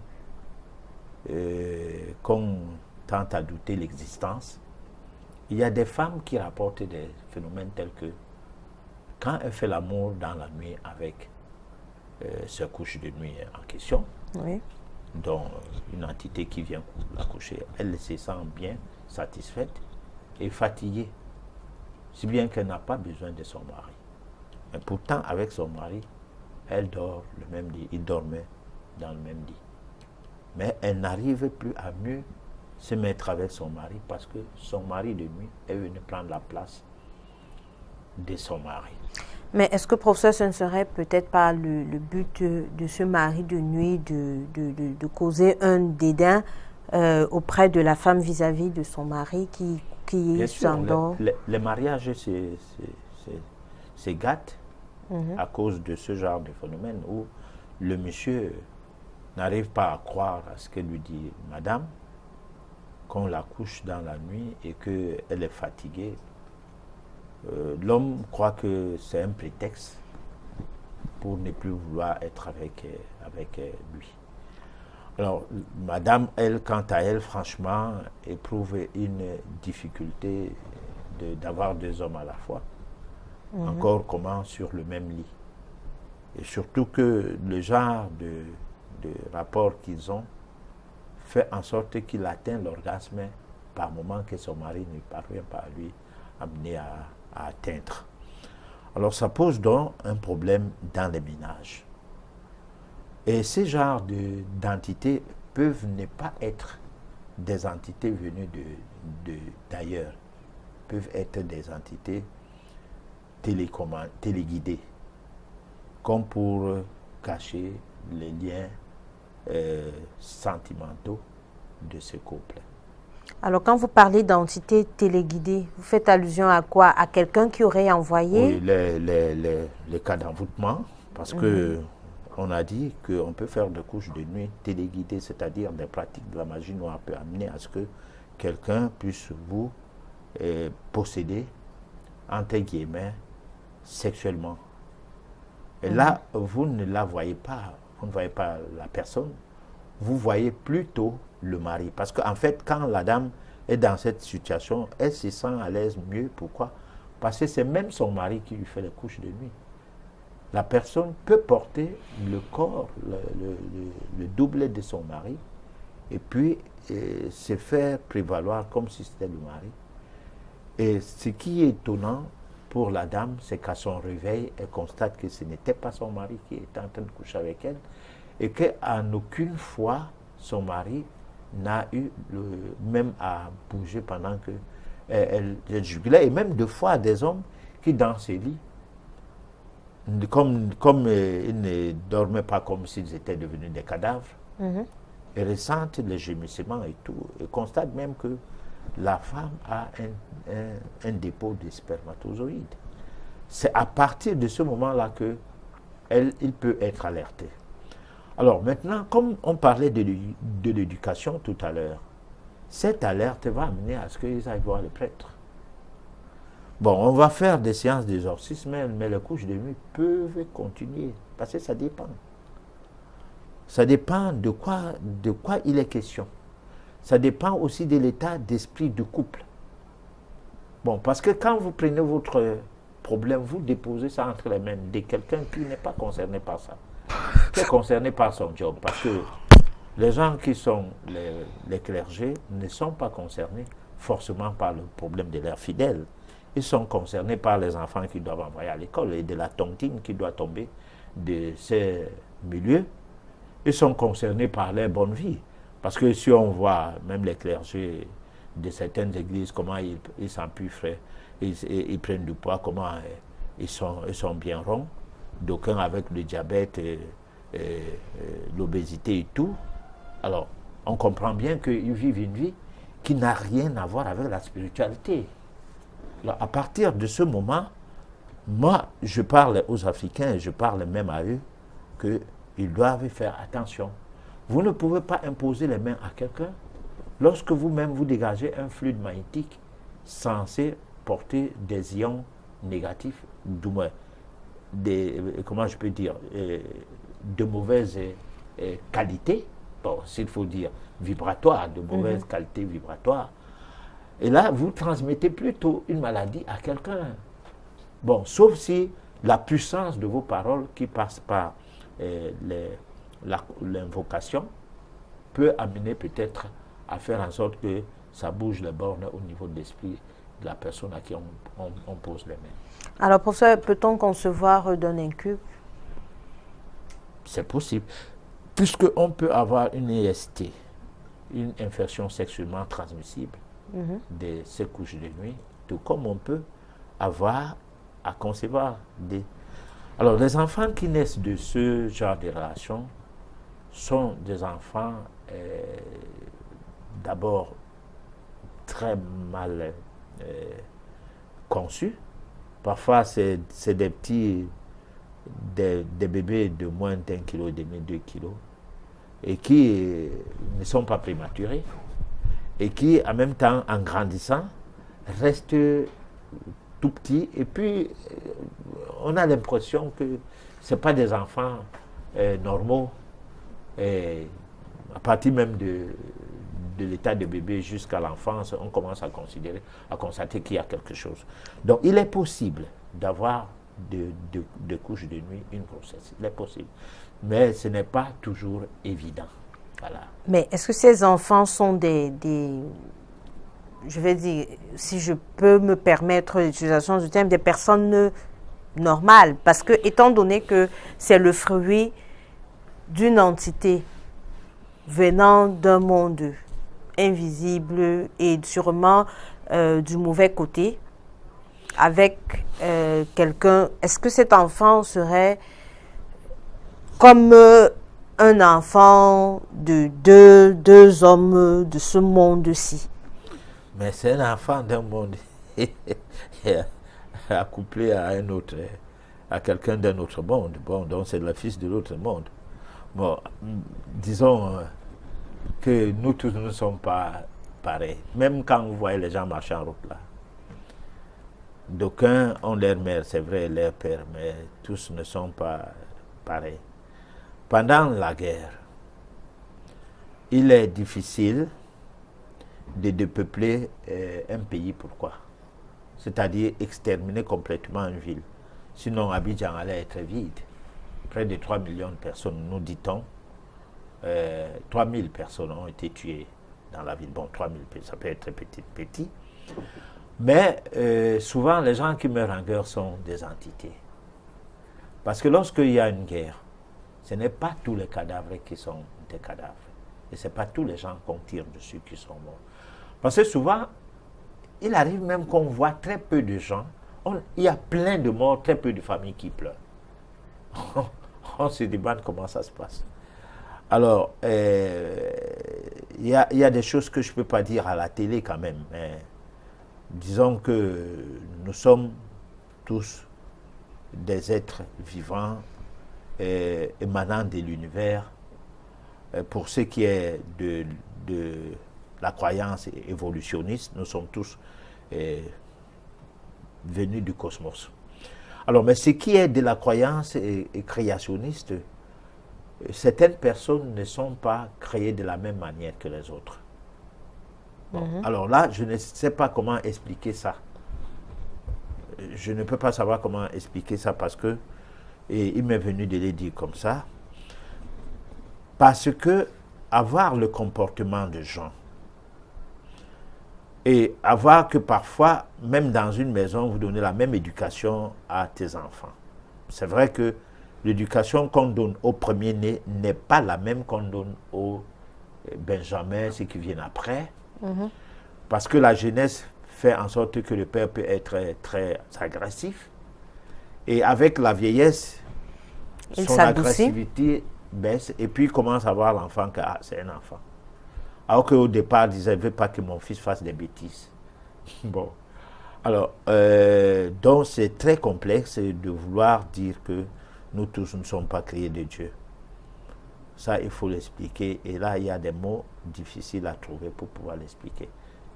qu'on tente à douter l'existence, il y a des femmes qui rapportent des phénomènes tels que quand elle fait l'amour dans la nuit avec ce couche de nuit en question, oui, dont une entité qui vient la coucher, elle se sent bien satisfaite et fatiguée, si bien qu'elle n'a pas besoin de son mari. Mais pourtant, avec son mari, elle dort le même lit, ils dormaient dans le même lit. Mais elle n'arrive plus à mieux se mettre avec son mari parce que son mari de nuit est venu prendre la place de son mari. Mais est-ce que, professeur, ce ne serait peut-être pas le but de ce mari de nuit de causer un dédain auprès de la femme vis-à-vis de son mari qui s'endort? Les mariages se gâtent à cause de ce genre de phénomène où le monsieur n'arrive pas à croire à ce que lui dit madame, qu'on la couche dans la nuit et qu'elle est fatiguée. L'homme croit que c'est un prétexte pour ne plus vouloir être avec lui. Alors, madame, elle, quant à elle, franchement, éprouve une difficulté d'avoir deux hommes à la fois. Encore comment sur le même lit. Et surtout que le genre de rapport qu'ils ont fait en sorte qu'il atteint l'orgasme par moment que son mari ne parvient pas à lui amener à atteindre. Alors ça pose donc un problème dans les ménages. Et ces genres d'entités peuvent ne pas être des entités venues d'ailleurs, peuvent être des entités téléguidées, comme pour cacher les liens sentimentaux de ce couple. Alors, quand vous parlez d'entité téléguidée, vous faites allusion à quoi? À quelqu'un qui aurait envoyé? Oui, les cas d'envoûtement, parce que on a dit qu'on peut faire des couches de nuit téléguidées, c'est-à-dire des pratiques de la magie noire peut amener à ce que quelqu'un puisse vous posséder, entre guillemets, sexuellement. Et là, vous ne la voyez pas, vous ne voyez pas la personne, vous voyez plutôt le mari. Parce qu'en fait, quand la dame est dans cette situation, elle se sent à l'aise mieux. Pourquoi? Parce que c'est même son mari qui lui fait les couches de nuit. La personne peut porter le corps, le double de son mari, et puis se faire prévaloir comme si c'était le mari. Et ce qui est étonnant pour la dame, c'est qu'à son réveil, elle constate que ce n'était pas son mari qui était en train de coucher avec elle, et qu'en aucune fois, son mari n'a eu même à bouger pendant que elle jugulait. Et même deux fois, des hommes qui, dans ces lits, comme ils ne dormaient pas comme s'ils étaient devenus des cadavres, et ressentent les gémissements et tout, et constatent même que la femme a un dépôt de spermatozoïdes. C'est à partir de ce moment-là qu'il peut être alerté. Alors maintenant, comme on parlait de l'éducation tout à l'heure, cette alerte va amener à ce qu'ils aillent voir le prêtre. Bon, on va faire des séances d'exorcisme, mais les couches de nuit peuvent continuer, parce que ça dépend. Ça dépend de quoi il est question. Ça dépend aussi de l'état d'esprit du couple. Bon, parce que quand vous prenez votre problème, vous déposez ça entre les mains de quelqu'un qui n'est pas concerné par ça, qui est concerné par son job. Parce que les gens qui sont les clergés ne sont pas concernés forcément par le problème de leurs fidèles. Ils sont concernés par les enfants qu'ils doivent envoyer à l'école et de la tontine qui doit tomber de ces milieux ils sont concernés par leur bonne vie. Parce que si on voit même les clergés de certaines églises, comment ils s'empuffrent, ils prennent du poids, comment ils sont bien ronds, d'aucuns avec le diabète, l'obésité et tout. Alors, on comprend bien qu'ils vivent une vie qui n'a rien à voir avec la spiritualité. Alors, à partir de ce moment, moi, je parle aux Africains, et je parle même à eux, qu'ils doivent faire attention. Vous ne pouvez pas imposer les mains à quelqu'un lorsque vous-même vous dégagez un fluide magnétique censé porter des ions négatifs, du moins, comment je peux dire, de mauvaise qualité, bon, s'il faut dire vibratoire, de mauvaise qualité vibratoire. Et là, vous transmettez plutôt une maladie à quelqu'un. Bon, sauf si la puissance de vos paroles qui passent par l'invocation peut amener peut-être à faire en sorte que ça bouge les bornes au niveau de l'esprit de la personne à qui on pose les mains. Alors, professeur, peut-on concevoir d'un incube? C'est possible. Puisqu'on peut avoir une IST, une infection sexuellement transmissible de ces couches de nuit, tout comme on peut avoir à concevoir des... Alors, les enfants qui naissent de ce genre de relation sont des enfants d'abord très mal conçus. Parfois, c'est des petits, des bébés de moins d'1,5 kg, 2 kilos, et qui ne sont pas prématurés, et qui, en même temps, en grandissant, restent tout petits, et puis on a l'impression que ce pas des enfants normaux, et à partir même de l'état de bébé jusqu'à l'enfance, on commence à constater qu'il y a quelque chose. Donc il est possible d'avoir de couches de nuit une grossesse, il est possible, mais ce n'est pas toujours évident. Voilà. Mais est-ce que ces enfants sont je vais dire, si je peux me permettre l'utilisation du terme, des personnes normales? Parce que, étant donné que c'est le fruit d'une entité venant d'un monde invisible et sûrement du mauvais côté, avec quelqu'un, est-ce que cet enfant serait comme un enfant de deux hommes de ce monde-ci? Mais c'est un enfant d'un monde accouplé à un autre, à quelqu'un d'un autre monde. Bon, donc c'est le fils de l'autre monde. Bon, disons que nous tous ne sommes pas pareils. Même quand vous voyez les gens marcher en route là. D'aucuns ont leur mère, c'est vrai, leur père, mais tous ne sont pas pareils. Pendant la guerre, il est difficile de peupler un pays. Pourquoi? C'est-à-dire exterminer complètement une ville. Sinon, Abidjan allait être vide. Près de 3 millions de personnes, nous dit-on. 3 000 personnes ont été tuées dans la ville. Bon, 3 000, ça peut être petit. Mais souvent, les gens qui meurent en guerre sont des entités. Parce que lorsqu'il y a une guerre, ce n'est pas tous les cadavres qui sont des cadavres. Et ce n'est pas tous les gens qu'on tire dessus qui sont morts. Parce que souvent, il arrive même qu'on voit très peu de gens. Il y a plein de morts, très peu de familles qui pleurent. On se demande comment ça se passe. Alors, il y a des choses que je ne peux pas dire à la télé quand même. Mais disons que nous sommes tous des êtres vivants émanant de l'univers. Pour ce qui est de la croyance évolutionniste, nous sommes tous venus du cosmos. Alors, mais ce qui est de la croyance créationniste, certaines personnes ne sont pas créées de la même manière que les autres. Bon, alors là, je ne sais pas comment expliquer ça. Je ne peux pas savoir comment expliquer ça parce que il m'est venu de le dire comme ça. Parce que avoir le comportement de gens et avoir que parfois, même dans une maison, vous donnez la même éducation à tes enfants. C'est vrai que l'éducation qu'on donne au premier-né n'est pas la même qu'on donne au Benjamin, ceux qui viennent après. Parce que la jeunesse fait en sorte que le père peut être très agressif. Et avec la vieillesse, son agressivité baisse et puis il commence à voir l'enfant que c'est un enfant. Alors qu'au départ, il disait, je ne veux pas que mon fils fasse des bêtises. Bon. Alors, donc c'est très complexe de vouloir dire que nous tous ne sommes pas créés de Dieu. Ça, il faut l'expliquer. Et là, il y a des mots difficiles à trouver pour pouvoir l'expliquer.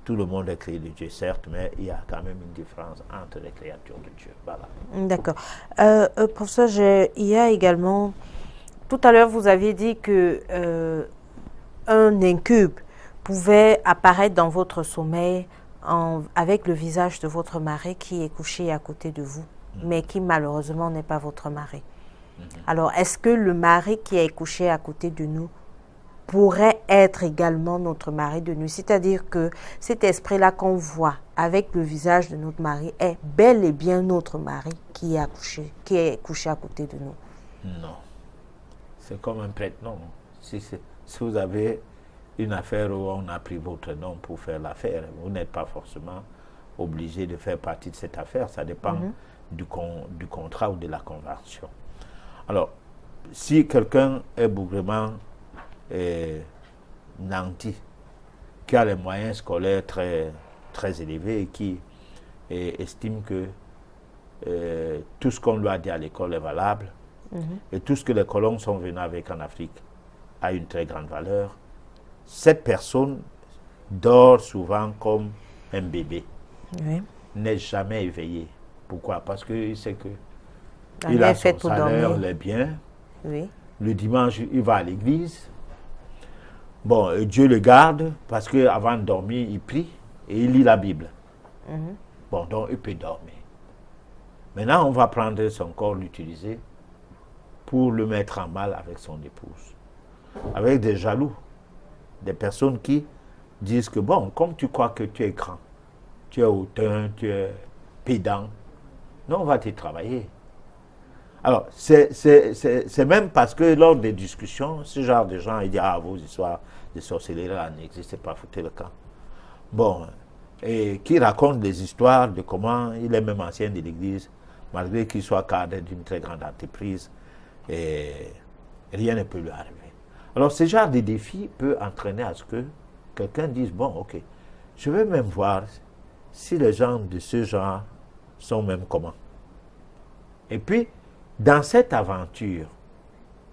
Tout le monde est créé de Dieu, certes, mais il y a quand même une différence entre les créatures de Dieu. Voilà. D'accord. Professeur, il y a également... Tout à l'heure, vous aviez dit que un incube pouvait apparaître dans votre sommeil avec le visage de votre mari qui est couché à côté de vous, mais qui malheureusement n'est pas votre mari. Alors, est-ce que le mari qui est couché à côté de nous pourrait être également notre mari de nuit? C'est-à-dire que cet esprit-là qu'on voit avec le visage de notre mari est bel et bien notre mari qui est couché à côté de nous. Non. C'est comme un prêtre, non. Si vous avez une affaire où on a pris votre nom pour faire l'affaire, vous n'êtes pas forcément obligé de faire partie de cette affaire. Ça dépend du contrat ou de la convention. Alors, si quelqu'un est bougrement nanti, qui a les moyens scolaires très élevés et qui estime que tout ce qu'on lui a dit à l'école est valable, et tout ce que les colons sont venus avec en Afrique a une très grande valeur, cette personne dort souvent comme un bébé, n'est jamais éveillé. Pourquoi? Parce qu'il sait que il a son salaire, les biens. Le dimanche, il va à l'église. Bon, Dieu le garde parce qu'avant de dormir, il prie et il lit la Bible. Bon, donc il peut dormir. Maintenant, on va prendre son corps, l'utiliser pour le mettre en mal avec son épouse. Avec des jaloux. Des personnes qui disent que, bon, comme tu crois que tu es grand, tu es hautain, tu es pédant, non, on va te travailler. Alors, c'est même parce que lors des discussions, ce genre de gens, ils disent, ah, vos histoires de sorcellerie n'existent pas, foutez le camp. Bon, et qui racontent des histoires de comment il est même ancien de l'église, malgré qu'il soit cadre d'une très grande entreprise, et rien ne peut lui arriver. Alors, ce genre de défi peut entraîner à ce que quelqu'un dise, bon, ok, je vais même voir si les gens de ce genre sont même comment. Et puis, dans cette aventure,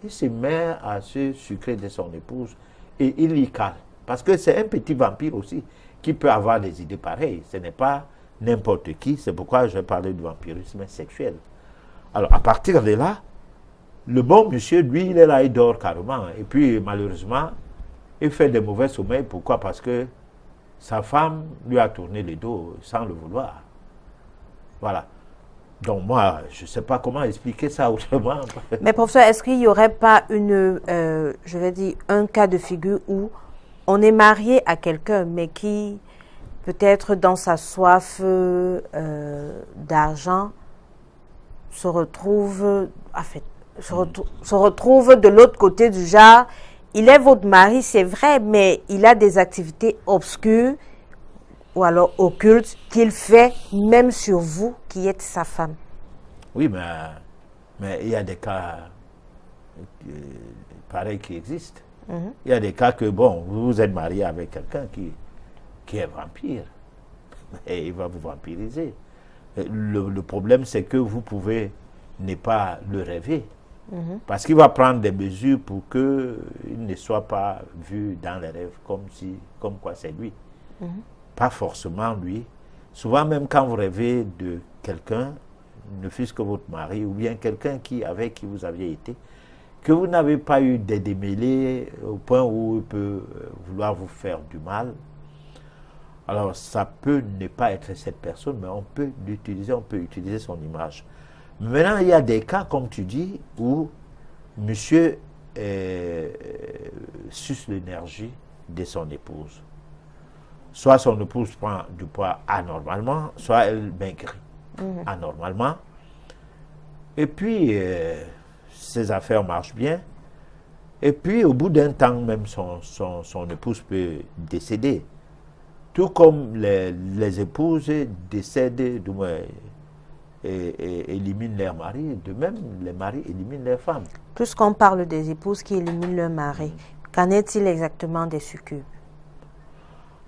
il se met à se sucrer de son épouse et il y cale. Parce que c'est un petit vampire aussi qui peut avoir des idées pareilles. Ce n'est pas n'importe qui. C'est pourquoi je vais parler du vampirisme sexuel. Alors, à partir de là, le bon monsieur, lui, il est là, il dort carrément. Et puis, malheureusement, il fait des mauvais sommeils. Pourquoi? Parce que sa femme lui a tourné le dos sans le vouloir. Voilà. Donc moi, je ne sais pas comment expliquer ça autrement. Mais professeur, est-ce qu'il n'y aurait pas un cas de figure où on est marié à quelqu'un, mais qui, peut-être dans sa soif d'argent, se retrouve de l'autre côté du genre, il est votre mari, c'est vrai, mais il a des activités obscures ou alors occultes qu'il fait même sur vous qui êtes sa femme. Oui, mais il y a des cas pareils qui existent. Il y a des cas que, bon, vous êtes marié avec quelqu'un qui est vampire et il va vous vampiriser. Le problème, c'est que vous pouvez ne pas le rêver. Parce qu'il va prendre des mesures pour qu'il ne soit pas vu dans les rêves comme quoi c'est lui. Pas forcément lui. Souvent même quand vous rêvez de quelqu'un, ne fût-ce que votre mari, ou bien quelqu'un avec qui vous aviez été, que vous n'avez pas eu des démêlés au point où il peut vouloir vous faire du mal, alors ça peut ne pas être cette personne, mais on peut utiliser son image. Maintenant, il y a des cas, comme tu dis, où monsieur suce l'énergie de son épouse. Soit son épouse prend du poids anormalement, soit elle maigrit anormalement. Et puis, ses affaires marchent bien. Et puis, au bout d'un temps, même son épouse peut décéder. Tout comme les épouses décèdent, du moins, et éliminent leur mari, de même, les maris éliminent leurs femmes. Puisqu'on parle des épouses qui éliminent leur mari, qu'en est-il exactement des succubes?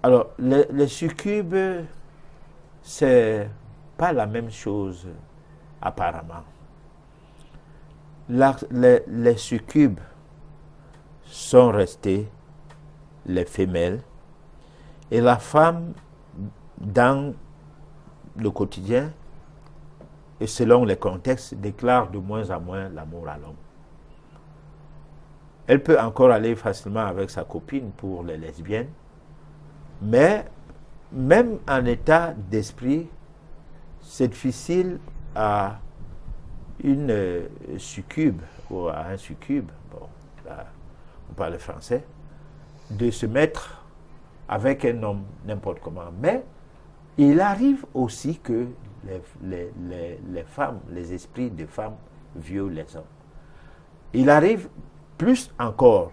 Alors, les succubes, c'est pas la même chose, apparemment. Les succubes sont restés les femelles, et la femme, dans le quotidien, et selon les contextes, déclare de moins en moins l'amour à l'homme. Elle peut encore aller facilement avec sa copine pour les lesbiennes, mais même en état d'esprit, c'est difficile à une succube ou à un succube, bon, là, on parle français, de se mettre avec un homme n'importe comment. Mais il arrive aussi que les femmes, les esprits de femmes violent les hommes. Il arrive plus encore,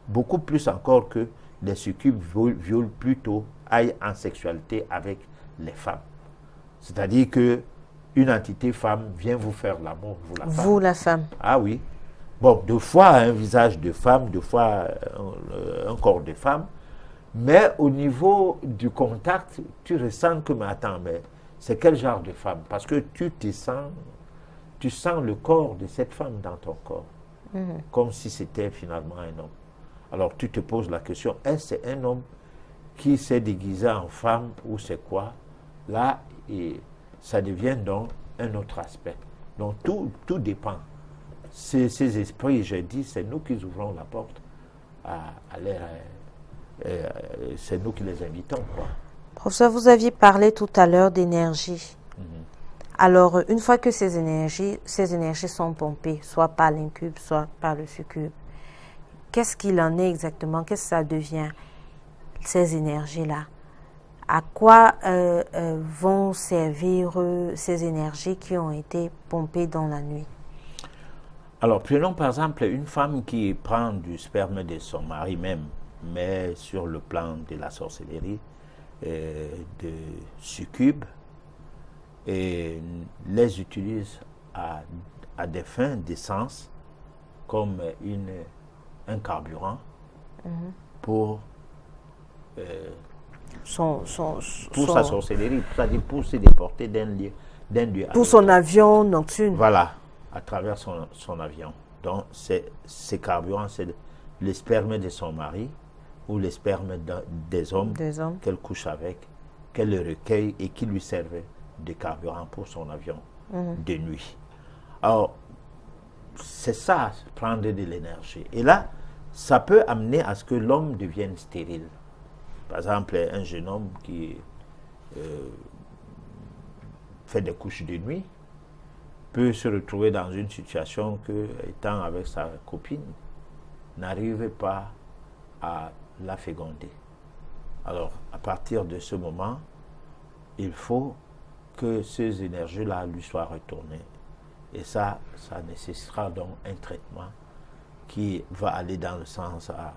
beaucoup plus encore que les succubes violent plutôt, aillent en sexualité avec les femmes. C'est-à-dire que une entité femme vient vous faire l'amour, vous la femme. Vous, la femme. Ah oui. Bon, deux fois un visage de femme, deux fois un corps de femme. Mais au niveau du contact, tu ressens que, mais attends, mais c'est quel genre de femme? Parce que tu sens le corps de cette femme dans ton corps. Comme si c'était finalement un homme. Alors tu te poses la question, est-ce que c'est un homme qui s'est déguisé en femme ou c'est quoi? Là, et ça devient donc un autre aspect. Donc tout dépend. Ces esprits, j'ai dit, c'est nous qui ouvrons la porte à l'air. C'est nous qui les invitons, quoi. Professeur, vous aviez parlé tout à l'heure d'énergie. Alors, une fois que ces énergies sont pompées, soit par l'incube, soit par le succube, qu'est-ce qu'il en est exactement? Qu'est-ce que ça devient, ces énergies-là? À quoi vont servir ces énergies qui ont été pompées dans la nuit? Alors, prenons par exemple une femme qui prend du sperme de son mari même, mais sur le plan de la sorcellerie, de succubes, et les utilise à des fins d'essence comme un carburant pour sa sorcellerie, c'est-à-dire pour se déporter d'un lieu à l'autre. Pour son avion nocturne. Voilà, à travers son avion. Donc, ces carburants, c'est le sperme de son mari ou le sperme des hommes qu'elle couche avec, qu'elle recueille et qui lui servait de carburant pour son avion de nuit. Alors, c'est ça, prendre de l'énergie. Et là, ça peut amener à ce que l'homme devienne stérile. Par exemple, un jeune homme qui fait des couches de nuit peut se retrouver dans une situation que, étant avec sa copine, n'arrive pas à la féconder. Alors, à partir de ce moment, il faut que ces énergies-là lui soient retournées. Et ça nécessitera donc un traitement qui va aller dans le sens à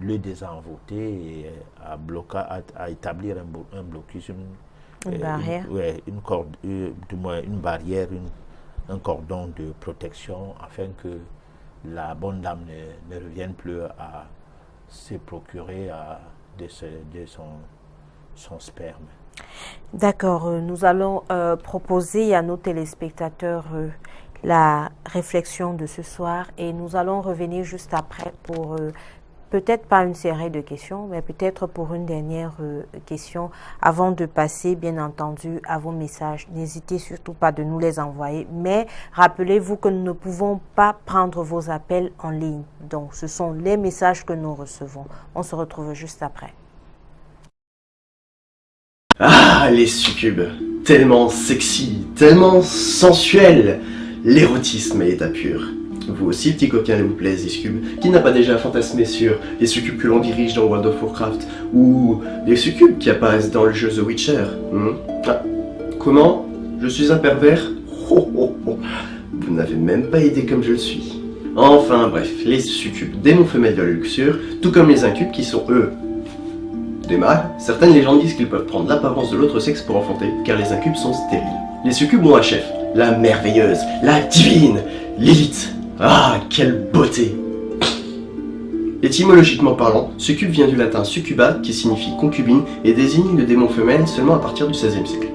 le désenvoûter et à établir un blocus, une barrière. Une barrière, un cordon de protection afin que la bonne dame ne revienne plus à se procurer de son sperme. D'accord, nous allons proposer à nos téléspectateurs la réflexion de ce soir et nous allons revenir juste après pour peut-être pas une série de questions, mais peut-être pour une dernière question avant de passer bien entendu à vos messages. N'hésitez surtout pas de nous les envoyer, mais rappelez-vous que nous ne pouvons pas prendre vos appels en ligne. Donc ce sont les messages que nous recevons. On se retrouve juste après. Ah, les succubes, tellement sexy, tellement sensuels. L'érotisme est état pur. Vous aussi, petit coquin, il vous plaît, les succubes, qui n'a pas déjà fantasmé sur les succubes que l'on dirige dans World of Warcraft, ou les succubes qui apparaissent dans le jeu The Witcher. Comment? Je suis un pervers? vous n'avez même pas aidé comme je le suis. Enfin bref, les succubes, démons femelles de la luxure, tout comme les incubes qui sont eux des mâles, certaines légendes disent qu'ils peuvent prendre l'apparence de l'autre sexe pour enfanter, car les incubes sont stériles. Les succubes ont un chef, la merveilleuse, la divine, Lilith. Ah, quelle beauté! Étymologiquement parlant, succube vient du latin succuba, qui signifie concubine, et désigne le démon femelle seulement à partir du XVIe siècle.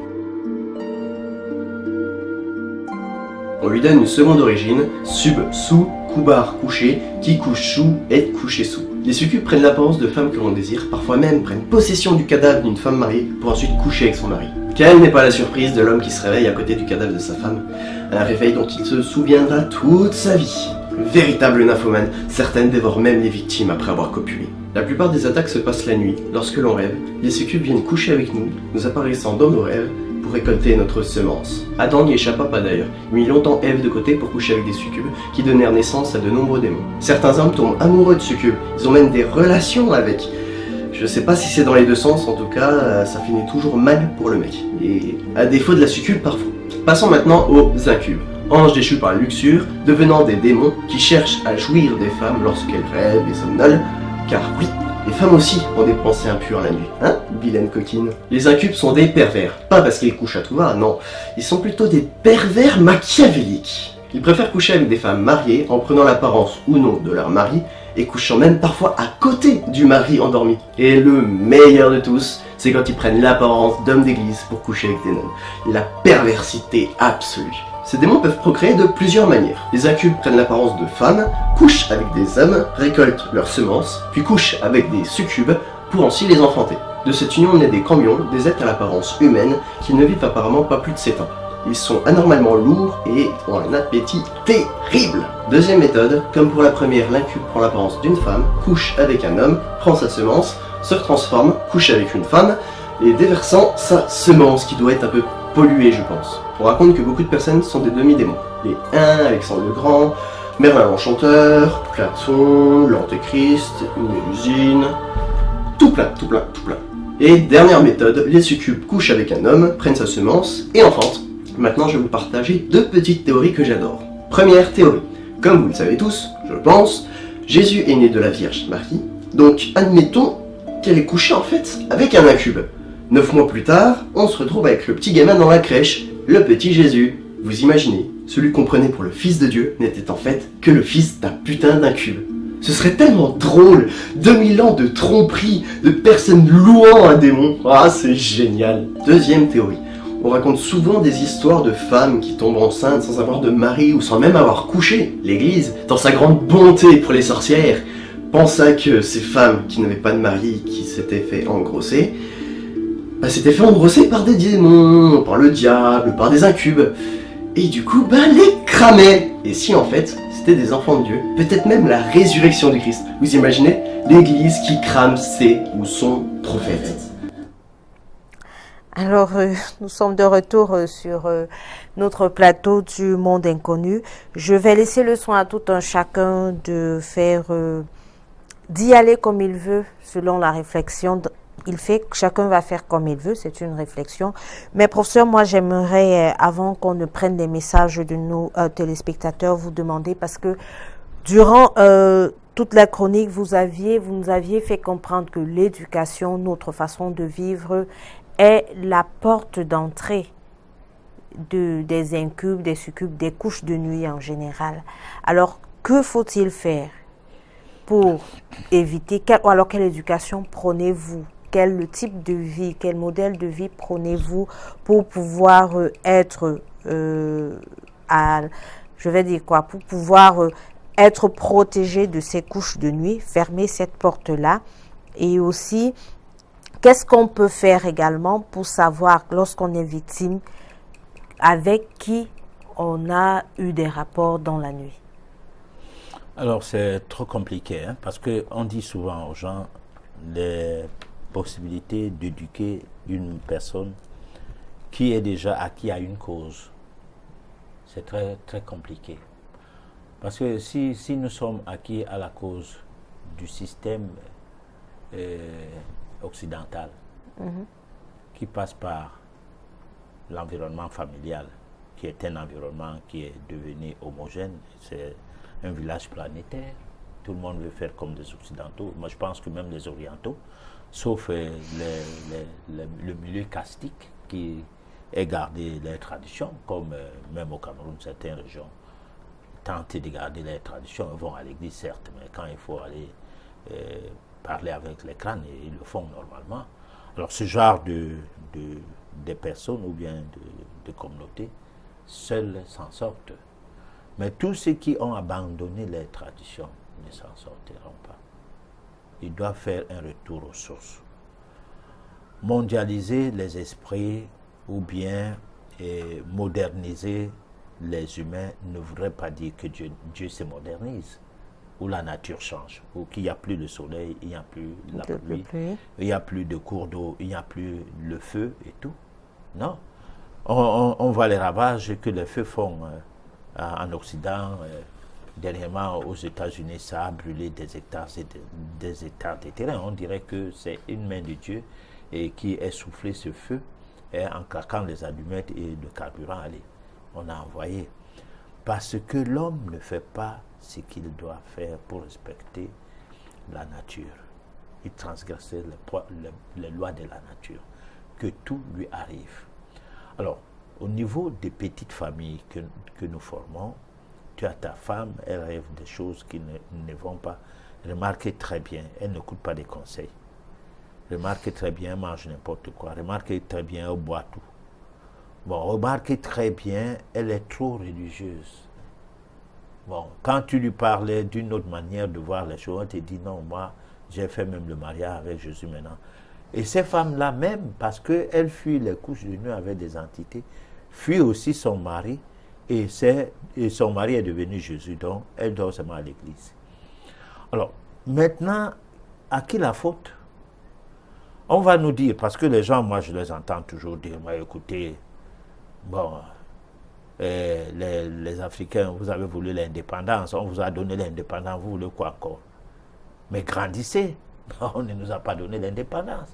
On lui donne une seconde origine, sub, sous, kubar, couché, qui couche sous, est couché sous. Les succubes prennent l'apparence de femmes que l'on désire, parfois même prennent possession du cadavre d'une femme mariée pour ensuite coucher avec son mari. Quelle n'est pas la surprise de l'homme qui se réveille à côté du cadavre de sa femme, un réveil dont il se souviendra toute sa vie. Véritable nymphomane, certaines dévorent même les victimes après avoir copulé. La plupart des attaques se passent la nuit, lorsque l'on rêve, les succubes viennent coucher avec nous, nous apparaissant dans nos rêves, pour récolter notre semence. Adam n'y échappa pas d'ailleurs, il mit longtemps Ève de côté pour coucher avec des succubes, qui donnèrent naissance à de nombreux démons. Certains hommes tombent amoureux de succubes, ils ont même des relations avec. Je sais pas si c'est dans les deux sens, en tout cas, ça finit toujours mal pour le mec. Et à défaut de la succube parfois. Passons maintenant aux incubes. Anges déchus par la luxure, devenant des démons qui cherchent à jouir des femmes lorsqu'elles rêvent et somnolent, car oui, les femmes aussi ont des pensées impures la nuit, hein, vilaine coquine. Les incubes sont des pervers, pas parce qu'ils couchent à tout va, non, ils sont plutôt des pervers machiavéliques. Ils préfèrent coucher avec des femmes mariées en prenant l'apparence ou non de leur mari, et couchant même parfois à côté du mari endormi. Et le meilleur de tous, c'est quand ils prennent l'apparence d'hommes d'église pour coucher avec des nonnes. La perversité absolue. Ces démons peuvent procréer de plusieurs manières. Les incubes prennent l'apparence de femmes, couchent avec des hommes, récoltent leurs semences, puis couchent avec des succubes pour ainsi les enfanter. De cette union naît des cambions, des êtres à l'apparence humaine qui ne vivent apparemment pas plus de 7 ans. Ils sont anormalement lourds et ont un appétit terrible. Deuxième méthode, comme pour la première, l'incube prend l'apparence d'une femme, couche avec un homme, prend sa semence, se transforme, couche avec une femme, et déversant sa semence qui doit être un peu polluée, je pense. On raconte que beaucoup de personnes sont des demi-démons. Les Huns, Alexandre le Grand, Merlin l'Enchanteur, Platon, l'Antéchrist, Mélusine, tout plein. Et dernière méthode, les succubes couchent avec un homme, prennent sa semence et enfantent. Maintenant, je vais vous partager deux petites théories que j'adore. Première théorie. Comme vous le savez tous, je pense, Jésus est né de la Vierge Marie, donc admettons qu'elle est couchée en fait avec un incube. 9 mois plus tard, on se retrouve avec le petit gamin dans la crèche, le petit Jésus. Vous imaginez, celui qu'on prenait pour le fils de Dieu n'était en fait que le fils d'un putain d'incube. Ce serait tellement drôle, 2000 ans de tromperie, de personnes louant un démon. Ah, c'est génial. Deuxième théorie. On raconte souvent des histoires de femmes qui tombent enceintes sans avoir de mari ou sans même avoir couché. L'Église, dans sa grande bonté pour les sorcières, pensa que ces femmes qui n'avaient pas de mari, qui s'étaient fait engrosser, s'étaient fait engrosser par des démons, par le diable, par des incubes. Et du coup, les cramait. Et si en fait, c'était des enfants de Dieu, peut-être même la résurrection du Christ. Vous imaginez l'Église qui crame ses ou son prophète. Alors, nous sommes de retour sur notre plateau du monde inconnu. Je vais laisser le soin à tout un chacun de faire, d'y aller comme il veut, selon la réflexion. Chacun va faire comme il veut, c'est une réflexion. Mais professeur, moi j'aimerais, avant qu'on ne prenne des messages de nos téléspectateurs, vous demander, parce que durant toute la chronique, vous nous aviez fait comprendre que l'éducation, notre façon de vivre, est la porte d'entrée des incubes, des succubes, des couches de nuit en général. Alors, que faut-il faire pour éviter, quelle éducation prenez-vous? Quel type de vie, quel modèle de vie prenez-vous pour pouvoir être, pour pouvoir être protégé de ces couches de nuit, fermer cette porte-là? Et aussi, qu'est-ce qu'on peut faire également pour savoir lorsqu'on est victime avec qui on a eu des rapports dans la nuit? Alors c'est trop compliqué, parce qu'on dit souvent aux gens les possibilités d'éduquer une personne qui est déjà acquis à une cause. C'est très, très compliqué. Parce que si nous sommes acquis à la cause du système occidental, qui passe par l'environnement familial, qui est un environnement qui est devenu homogène. C'est un village planétaire. Tout le monde veut faire comme les Occidentaux. Moi, je pense que même les Orientaux, sauf le milieu castique qui est gardé les traditions, comme même au Cameroun, certaines régions tentent de garder les traditions. Ils vont à l'église, certes, mais quand il faut aller parler avec les crânes, ils le font normalement. Alors, ce genre de personnes ou bien de communautés, seuls s'en sortent. Mais tous ceux qui ont abandonné les traditions ne s'en sortiront pas. Ils doivent faire un retour aux sources. Mondialiser les esprits ou bien moderniser les humains ne voudrait pas dire que Dieu se modernise, ou la nature change, ou qu'il n'y a plus le soleil, il n'y a plus la pluie, il n'y a plus de cours d'eau, il n'y a plus le feu et tout. Non. On voit les ravages que les feux font en Occident. Dernièrement, aux États-Unis, ça a brûlé des hectares et des hectares de terrain. On dirait que c'est une main de Dieu qui a soufflé ce feu en claquant les allumettes et le carburant. Allez, on a envoyé. Parce que l'homme ne fait pas ce qu'il doit faire pour respecter la nature. Il transgresse les lois de la nature. Que tout lui arrive. Alors, au niveau des petites familles que nous formons, tu as ta femme, elle rêve des choses qui ne vont pas. Remarquez très bien, elle ne n'écoute pas des conseils. Remarquez très bien, elle mange n'importe quoi. Remarquez très bien, elle boit tout. Bon, remarquez très bien, elle est trop religieuse. Bon, quand tu lui parlais d'une autre manière de voir les choses, elle te dit non, moi, j'ai fait même le mariage avec Jésus maintenant. Et ces femmes-là même, parce qu'elles fuient les couches de nuit avec des entités, fuient aussi son mari, et son mari est devenu Jésus, donc elle dort seulement à l'église. Alors, maintenant, à qui la faute? On va nous dire, parce que les gens, moi je les entends toujours dire, moi écoutez, bon, les Africains, vous avez voulu l'indépendance, on vous a donné l'indépendance, vous voulez quoi encore? Mais grandissez, on ne nous a pas donné l'indépendance.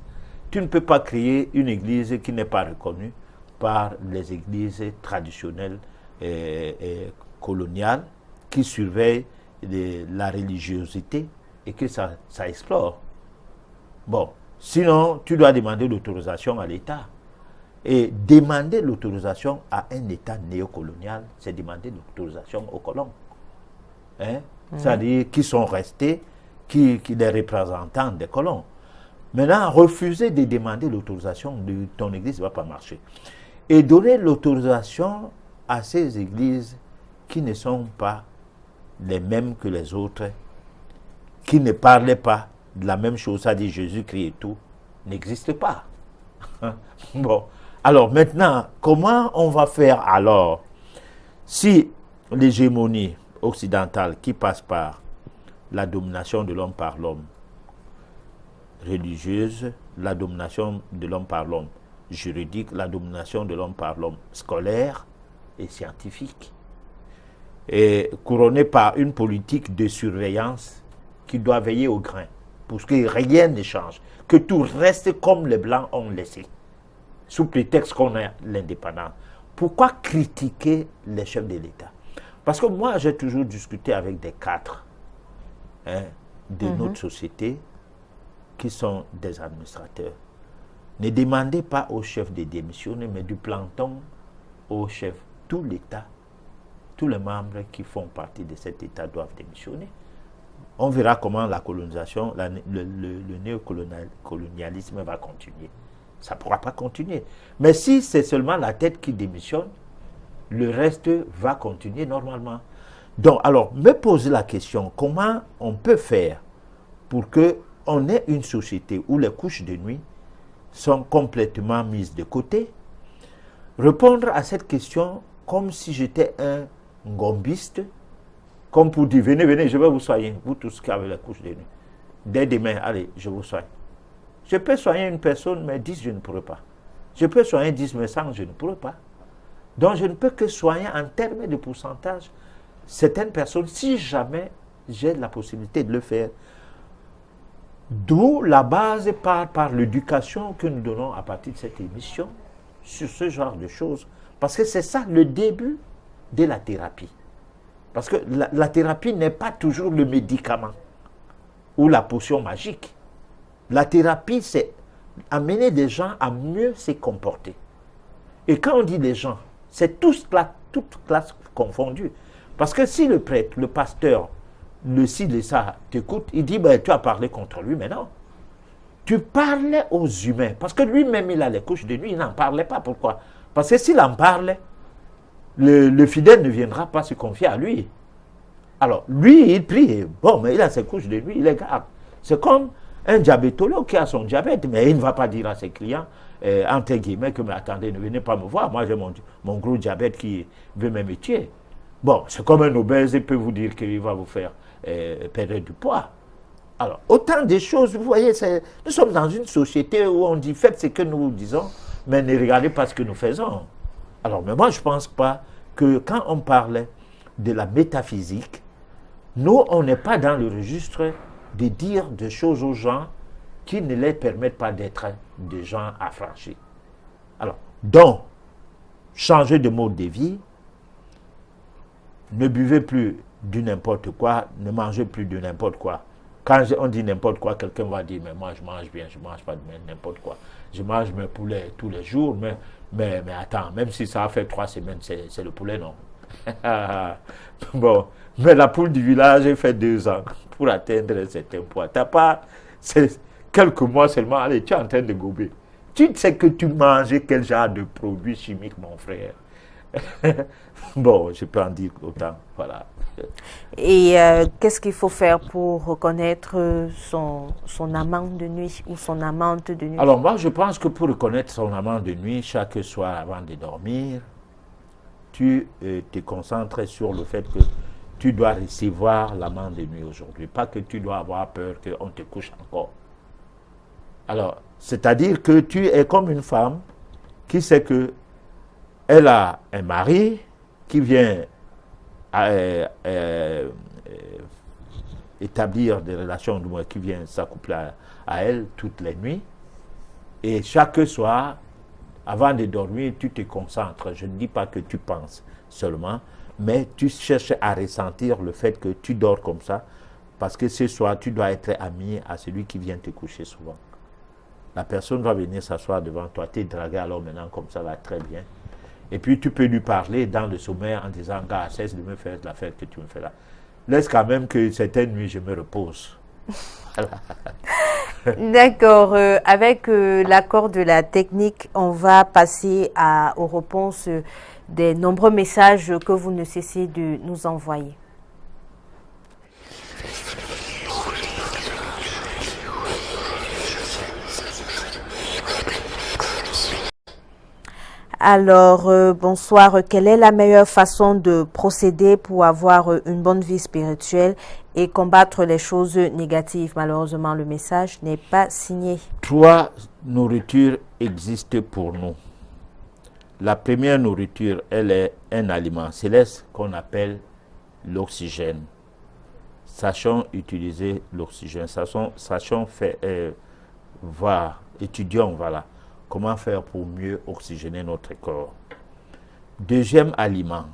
Tu ne peux pas créer une église qui n'est pas reconnue par les églises traditionnelles et coloniales qui surveillent la religiosité et que ça explore. Bon, sinon, tu dois demander l'autorisation à l'État. Et demander l'autorisation à un État néocolonial, c'est demander l'autorisation aux colons. Hein? C'est-à-dire qui sont restés, qui les représentants des colons. Maintenant, refuser de demander l'autorisation de ton église ne va pas marcher. Et donner l'autorisation à ces églises qui ne sont pas les mêmes que les autres, qui ne parlaient pas de la même chose, c'est-à-dire Jésus-Christ et tout, n'existe pas. Bon, alors maintenant, comment on va faire alors si l'hégémonie occidentale qui passe par la domination de l'homme par l'homme religieuse, la domination de l'homme par l'homme juridique, la domination de l'homme par l'homme scolaire et scientifique, et couronnée par une politique de surveillance qui doit veiller au grain, pour que rien ne change, que tout reste comme les Blancs ont laissé, sous prétexte qu'on a l'indépendance. Pourquoi critiquer les chefs de l'État? Parce que moi, j'ai toujours discuté avec des cadres de notre société qui sont des administrateurs. Ne demandez pas au chef de démissionner, mais du planton au chef. Tout l'État, tous les membres qui font partie de cet État doivent démissionner. On verra comment la colonisation, le néocolonialisme va continuer. Ça ne pourra pas continuer. Mais si c'est seulement la tête qui démissionne, le reste va continuer normalement. Donc, alors, me poser la question, comment on peut faire pour qu'on ait une société où les couches de nuit sont complètement mises de côté? Répondre à cette question comme si j'étais un ngombiste, comme pour dire, venez, venez, je vais vous soigner, vous tous qui avez les couches de nuit. Dès demain, allez, je vous soigne. Je peux soigner une personne, mais 10, je ne pourrai pas. Je peux soigner 10, mais 100, je ne pourrai pas. Donc, je ne peux que soigner en termes de pourcentage certaines personnes, si jamais j'ai la possibilité de le faire. D'où la base par l'éducation que nous donnons à partir de cette émission sur ce genre de choses Parce que c'est ça le début de la thérapie. Parce que la thérapie n'est pas toujours le médicament ou la potion magique. La thérapie, c'est amener des gens à mieux se comporter. Et quand on dit des gens, c'est toute classe confondue. Parce que si le prêtre, le pasteur, le ci, le ça t'écoute, il dit, ben, tu as parlé contre lui, mais non. Tu parlais aux humains. Parce que lui-même, il a les couches de nuit, il n'en parlait pas. Pourquoi? Parce que s'il en parlait, le fidèle ne viendra pas se confier à lui. Alors, lui, il prie. Bon, mais il a ses couches de nuit, il les garde. C'est comme un diabétologue qui a son diabète, mais il ne va pas dire à ses clients, entre guillemets, que mais attendez, ne venez pas me voir, moi j'ai mon gros diabète qui veut me tuer. Bon, c'est comme un obèse, il peut vous dire qu'il va vous faire perdre du poids. Alors, autant de choses, vous voyez, nous sommes dans une société où on dit faites ce que nous disons, mais ne regardez pas ce que nous faisons. Alors, mais moi je ne pense pas que quand on parle de la métaphysique, nous, on n'est pas dans le registre de dire des choses aux gens qui ne les permettent pas d'être des gens affranchis. Alors, donc, changer de mode de vie, ne buvez plus du n'importe quoi, ne mangez plus de n'importe quoi. Quand on dit n'importe quoi, quelqu'un va dire, mais moi je mange bien, je ne mange pas de n'importe quoi. Je mange mes poulets tous les jours, mais attends, même si ça a fait 3 semaines, c'est le poulet, non. Bon, mais la poule du village, elle fait 2 ans pour atteindre un certain poids. T'as pas, c'est quelques mois seulement, allez, tu es en train de gober. Tu sais que tu manges quel genre de produits chimiques, mon frère. Bon, je peux en dire autant, voilà. Et qu'est-ce qu'il faut faire pour reconnaître son amant de nuit ou son amante de nuit? Alors moi, je pense que pour reconnaître son amant de nuit, chaque soir avant de dormir, tu te concentres sur le fait que tu dois recevoir l'amant de nuit aujourd'hui. Pas que tu dois avoir peur qu'on te couche encore. Alors, c'est-à-dire que tu es comme une femme qui sait que elle a un mari qui vient établir des relations, du moins qui vient s'accoupler à elle toutes les nuits. Et chaque soir, avant de dormir, tu te concentres. Je ne dis pas que tu penses seulement, mais tu cherches à ressentir le fait que tu dors comme ça, parce que ce soir, tu dois être ami à celui qui vient te coucher souvent. La personne va venir s'asseoir devant toi, t'es dragué alors maintenant comme ça, là, très bien. Et puis tu peux lui parler dans le sommeil en disant, gars, cesse de me faire l'affaire que tu me fais là. Laisse quand même que certaines nuits, je me repose. D'accord. Avec l'accord de la technique, on va passer aux réponses des nombreux messages que vous ne cessez de nous envoyer. Alors, bonsoir. Quelle est la meilleure façon de procéder pour avoir une bonne vie spirituelle et combattre les choses négatives? Malheureusement, le message n'est pas signé. 3 nourritures existent pour nous. La première nourriture, elle est un aliment céleste qu'on appelle l'oxygène. Sachons utiliser l'oxygène. Sachons faire, étudions, voilà. Comment faire pour mieux oxygéner notre corps. Deuxième aliment,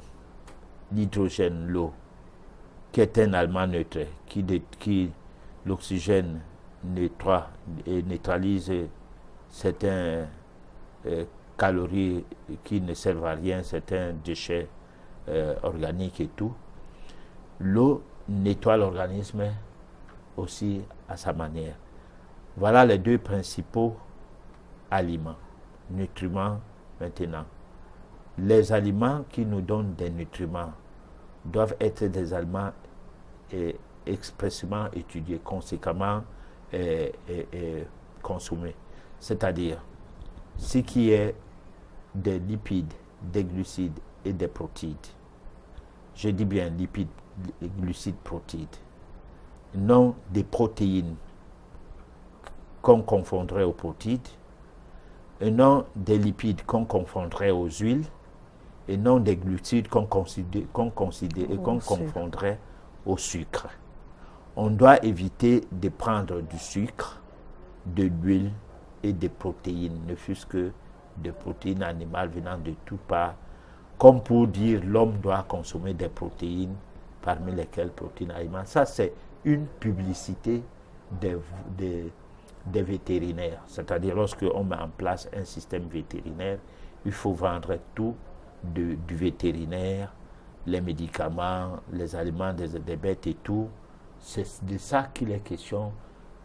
l'hydrogène, l'eau, qui est un aliment neutre, qui l'oxygène nettoie et neutralise certaines calories qui ne servent à rien, certains déchets organiques et tout. L'eau nettoie l'organisme aussi à sa manière. Voilà les 2 principaux aliments, nutriments maintenant. Les aliments qui nous donnent des nutriments doivent être des aliments expressément étudiés, conséquemment consommés. C'est-à-dire ce qui est des lipides, des glucides et des protéines. Je dis bien lipides, glucides, protéines. Non des protéines qu'on confondrait aux protéines, et non des lipides qu'on confondrait aux huiles, et non des glucides qu'on confondrait au sucre. On doit éviter de prendre du sucre, de l'huile et des protéines, ne fût-ce que des protéines animales venant de toutes parts comme pour dire l'homme doit consommer des protéines, parmi lesquelles protéines alimentaires. Ça, c'est une publicité des vétérinaires. C'est-à-dire, lorsqu'on met en place un système vétérinaire, il faut vendre tout du vétérinaire, les médicaments, les aliments des bêtes et tout. C'est de ça qu'il est question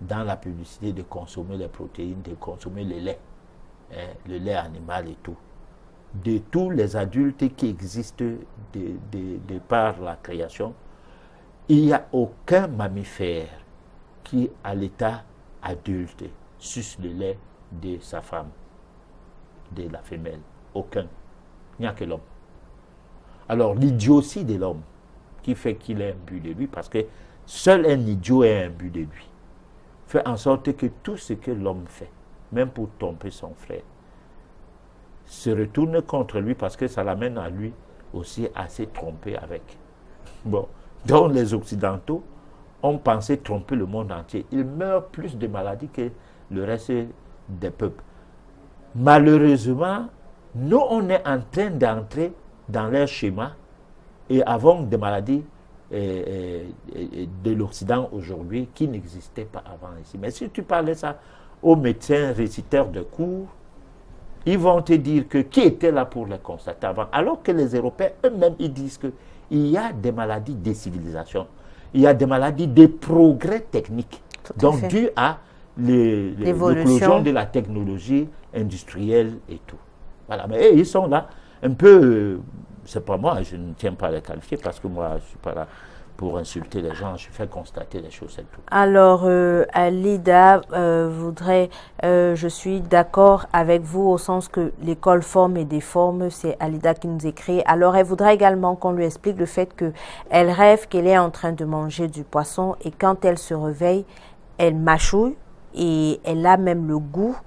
dans la publicité, de consommer les protéines, de consommer le lait animal et tout. De tous les adultes qui existent de par la création, il n'y a aucun mammifère qui, à l'état adulte, suce le lait de sa femme, de la femelle. Aucun. Il n'y a que l'homme. Alors, l'idiotie de l'homme, qui fait qu'il ait un but de lui, parce que seul un idiot a un but de lui, fait en sorte que tout ce que l'homme fait, même pour tromper son frère, se retourne contre lui parce que ça l'amène à lui aussi à se tromper avec. Bon, donc les Occidentaux ont pensé tromper le monde entier. Ils meurent plus de maladies que le reste des peuples. Malheureusement, nous, on est en train d'entrer dans leur schéma et avons des maladies de l'Occident aujourd'hui qui n'existaient pas avant ici. Mais si tu parlais ça aux médecins réciteurs de cours, ils vont te dire que qui était là pour les constater avant, alors que les Européens eux-mêmes, ils disent qu'il y a des maladies des civilisations, il y a des maladies des progrès techniques, donc dû à l'éclosion de la technologie industrielle et tout. Voilà, mais ils sont là un peu, c'est pas moi, je ne tiens pas à les qualifier parce que moi, je ne suis pas là pour insulter les gens, je fais constater les choses et tout. Alors, Alida je suis d'accord avec vous au sens que l'école forme et déforme, c'est Alida qui nous écrit. Alors, elle voudrait également qu'on lui explique le fait qu'elle rêve qu'elle est en train de manger du poisson et quand elle se réveille, elle mâchouille et elle a même le goût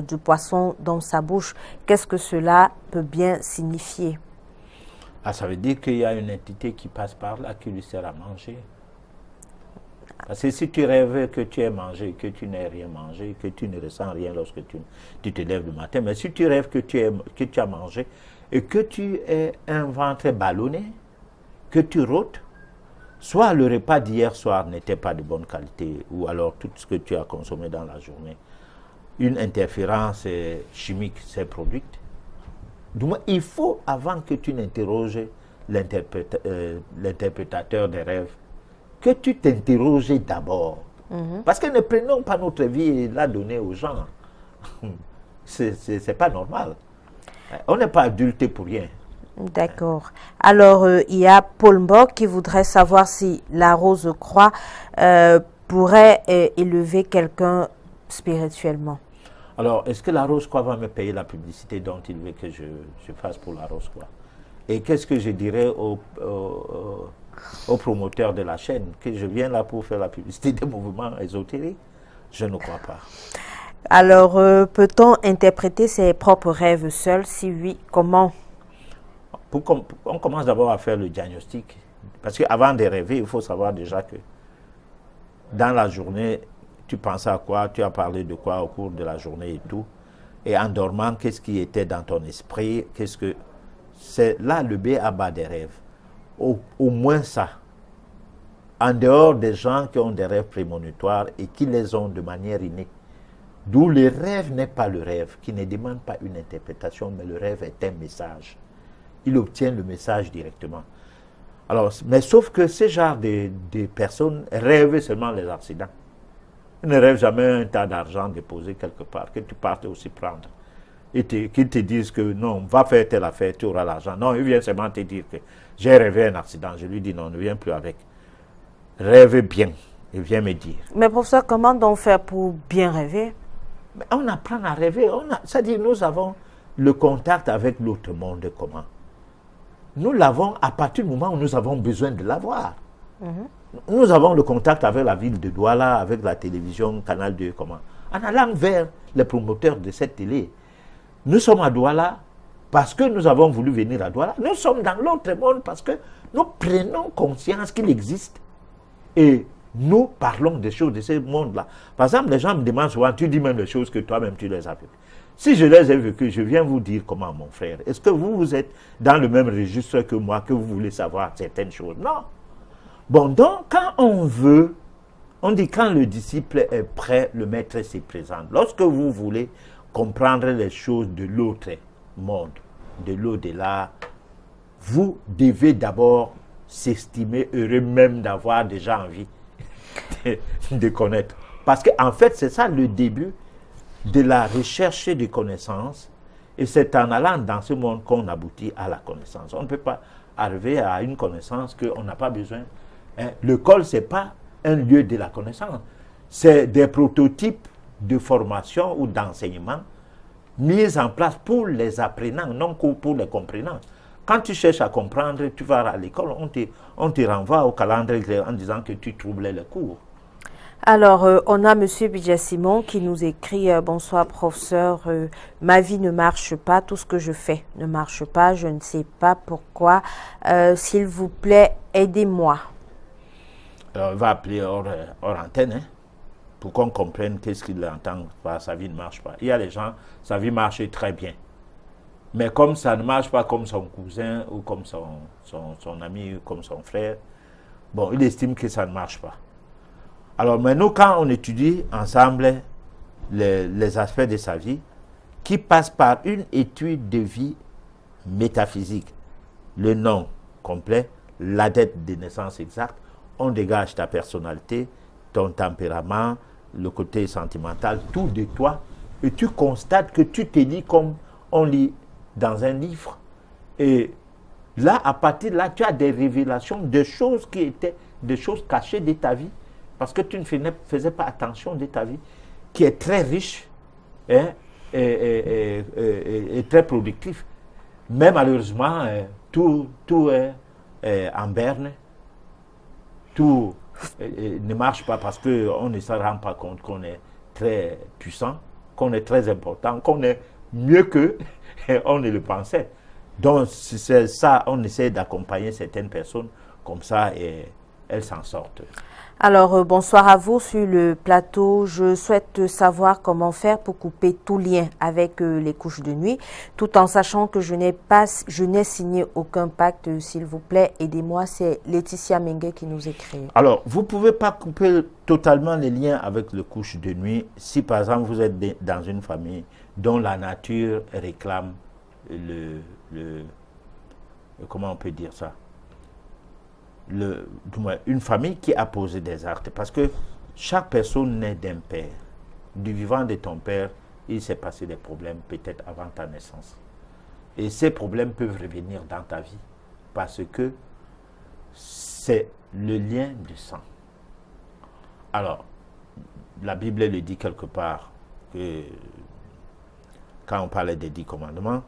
du poisson dans sa bouche. Qu'est-ce que cela peut bien signifier? Ah, ça veut dire qu'il y a une entité qui passe par là qui lui sert à manger. Parce que si tu rêves que tu aies mangé, que tu n'aies rien mangé, que tu ne ressens rien lorsque tu te lèves le matin, mais si tu rêves que tu as mangé et que tu aies un ventre ballonné, que tu rôtes, soit le repas d'hier soir n'était pas de bonne qualité, ou alors tout ce que tu as consommé dans la journée, une interférence chimique s'est produite. Donc, il faut, avant que tu n'interroges l'interprétateur des rêves, que tu t'interroges d'abord. Parce que ne prenons pas notre vie et la donner aux gens. C'est pas normal. On n'est pas adulte pour rien. D'accord. Alors, il y a Paul Mbok qui voudrait savoir si la rose croix pourrait élever quelqu'un spirituellement. Alors, est-ce que la Rose-Croix va me payer la publicité dont il veut que je fasse pour la Rose-Croix? Et qu'est-ce que je dirais aux promoteurs de la chaîne? Que je viens là pour faire la publicité des mouvements ésotériques? Je ne crois pas. Alors, peut-on interpréter ses propres rêves seul? Si oui, comment? On commence d'abord à faire le diagnostic. Parce qu'avant de rêver, il faut savoir déjà que dans la journée, tu pensais à quoi, tu as parlé de quoi au cours de la journée et tout. Et en dormant, qu'est-ce qui était dans ton esprit? C'est là le b.a.-ba des rêves. Au moins ça. En dehors des gens qui ont des rêves prémonitoires et qui les ont de manière innée. D'où le rêve n'est pas le rêve, qui ne demande pas une interprétation, mais le rêve est un message. Il obtient le message directement. Alors, mais sauf que ce genre de personnes rêvent seulement les accidents. Ils ne rêvent jamais un tas d'argent déposé quelque part, que tu partes aussi prendre. Et qu'ils te disent que non, va faire telle affaire, tu auras l'argent. Non, ils viennent seulement te dire que j'ai rêvé un accident. Je lui dis non, ne viens plus avec. Rêve bien. Il vient me dire. Mais professeur, comment donc faire pour bien rêver? Mais on apprend à rêver. C'est-à-dire, nous avons le contact avec l'autre monde comment? Nous l'avons à partir du moment où nous avons besoin de l'avoir. Nous avons le contact avec la ville de Douala, avec la télévision, Canal 2, comment? En allant vers les promoteurs de cette télé. Nous sommes à Douala parce que nous avons voulu venir à Douala. Nous sommes dans l'autre monde parce que nous prenons conscience qu'il existe. Et nous parlons des choses de ce monde-là. Par exemple, les gens me demandent souvent, tu dis même les choses que toi-même tu les as vues. Si je les ai vécus, je viens vous dire comment, mon frère. Est-ce que vous êtes dans le même registre que moi, que vous voulez savoir certaines choses? Non. Bon, donc, quand on veut, on dit quand le disciple est prêt, le maître s'y présente. Lorsque vous voulez comprendre les choses de l'autre monde, de l'au-delà, vous devez d'abord s'estimer heureux même d'avoir déjà envie de connaître. Parce qu'en fait, c'est ça le début de la recherche de connaissances. Et c'est en allant dans ce monde qu'on aboutit à la connaissance. On ne peut pas arriver à une connaissance qu'on n'a pas besoin. L'école, ce n'est pas un lieu de la connaissance. C'est des prototypes de formation ou d'enseignement mis en place pour les apprenants, non pour les comprenants. Quand tu cherches à comprendre, tu vas à l'école, on te renvoie au calendrier en disant que tu troubles les cours. Alors, on a M. Bidja-Simon qui nous écrit « Bonsoir, professeur. Ma vie ne marche pas. Tout ce que je fais ne marche pas. Je ne sais pas pourquoi. S'il vous plaît, aidez-moi. » Alors, il va appeler hors antenne, hein, pour qu'on comprenne qu'est-ce qu'il entend par sa vie ne marche pas. Il y a des gens, sa vie marche très bien. Mais comme ça ne marche pas comme son cousin ou comme son ami ou comme son frère, bon, il estime que ça ne marche pas. Alors maintenant, quand on étudie ensemble les aspects de sa vie, qui passent par une étude de vie métaphysique, le nom complet, la date de naissance exacte, on dégage ta personnalité, ton tempérament, le côté sentimental, tout de toi, et tu constates que tu te lis comme on lit dans un livre. Et là, à partir de là, tu as des révélations de choses qui étaient des choses cachées de ta vie, parce que tu ne faisais pas attention de ta vie, qui est très riche, hein, et très productif. Mais malheureusement, tout est en berne, tout ne marche pas parce qu'on ne se rend pas compte qu'on est très puissant, qu'on est très important, qu'on est mieux que on ne le pensait. Donc, c'est ça, on essaie d'accompagner certaines personnes comme ça et elles s'en sortent. Alors, bonsoir à vous sur le plateau. Je souhaite savoir comment faire pour couper tout lien avec les couches de nuit, tout en sachant que je n'ai signé aucun pacte. S'il vous plaît, aidez-moi. C'est Laetitia Mengue qui nous écrit. Alors, vous ne pouvez pas couper totalement les liens avec les couches de nuit si, par exemple, vous êtes dans une famille dont la nature réclame comment on peut dire ça? Une famille qui a posé des actes. Parce que chaque personne naît d'un père. Du vivant de ton père, il s'est passé des problèmes peut-être avant ta naissance. Et ces problèmes peuvent revenir dans ta vie parce que c'est le lien de sang. Alors, la Bible le dit quelque part que quand on parlait des 10 commandements.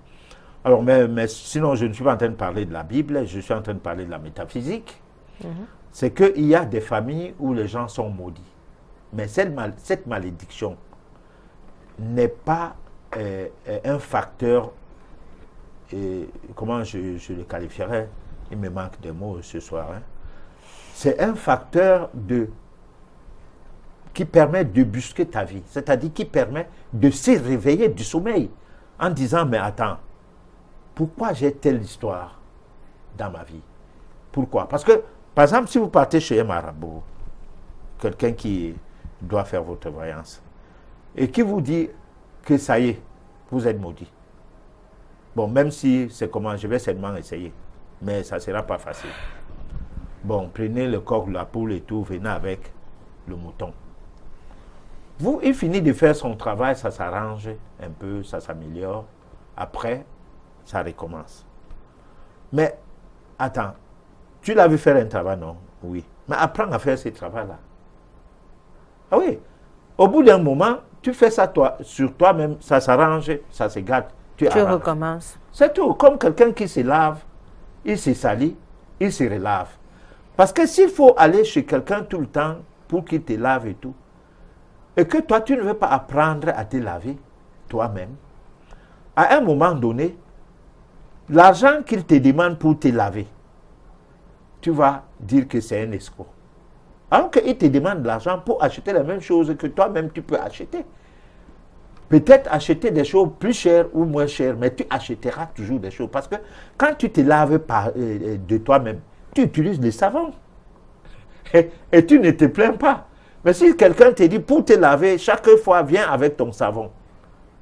Alors, mais sinon, je ne suis pas en train de parler de la Bible, je suis en train de parler de la métaphysique. C'est qu'il y a des familles où les gens sont maudits. Mais cette malédiction n'est pas un facteur, comment je le qualifierais, il me manque des mots ce soir. Hein. C'est un facteur qui permet de busquer ta vie, c'est-à-dire qui permet de se réveiller du sommeil en disant, mais attends, pourquoi j'ai telle histoire dans ma vie? Pourquoi? Parce que, par exemple, si vous partez chez un marabout, quelqu'un qui doit faire votre voyance, et qui vous dit que ça y est, vous êtes maudit. Bon, même si c'est comment, je vais seulement essayer, mais ça ne sera pas facile. Bon, prenez le coq, la poule et tout, venez avec le mouton. Il finit de faire son travail, ça s'arrange un peu, ça s'améliore. Après, ça recommence. Mais, attends, tu l'as vu faire un travail, non? Oui. Mais apprends à faire ce travail-là. Ah oui. Au bout d'un moment, tu fais ça sur toi-même, ça s'arrange, ça se gâte. Tu recommences. C'est tout. Comme quelqu'un qui se lave, il se salit, il se relave. Parce que s'il faut aller chez quelqu'un tout le temps pour qu'il te lave et tout, et que toi, tu ne veux pas apprendre à te laver toi-même, à un moment donné, l'argent qu'il te demande pour te laver, tu vas dire que c'est un escroc. Alors qu'il te demande de l'argent pour acheter la même chose que toi-même tu peux acheter. peut-être acheter des choses plus chères ou moins chères, mais tu achèteras toujours des choses. Parce que quand tu te laves de toi-même, tu utilises le savon. Et tu ne te plains pas. Mais si quelqu'un te dit, pour te laver, chaque fois, viens avec ton savon.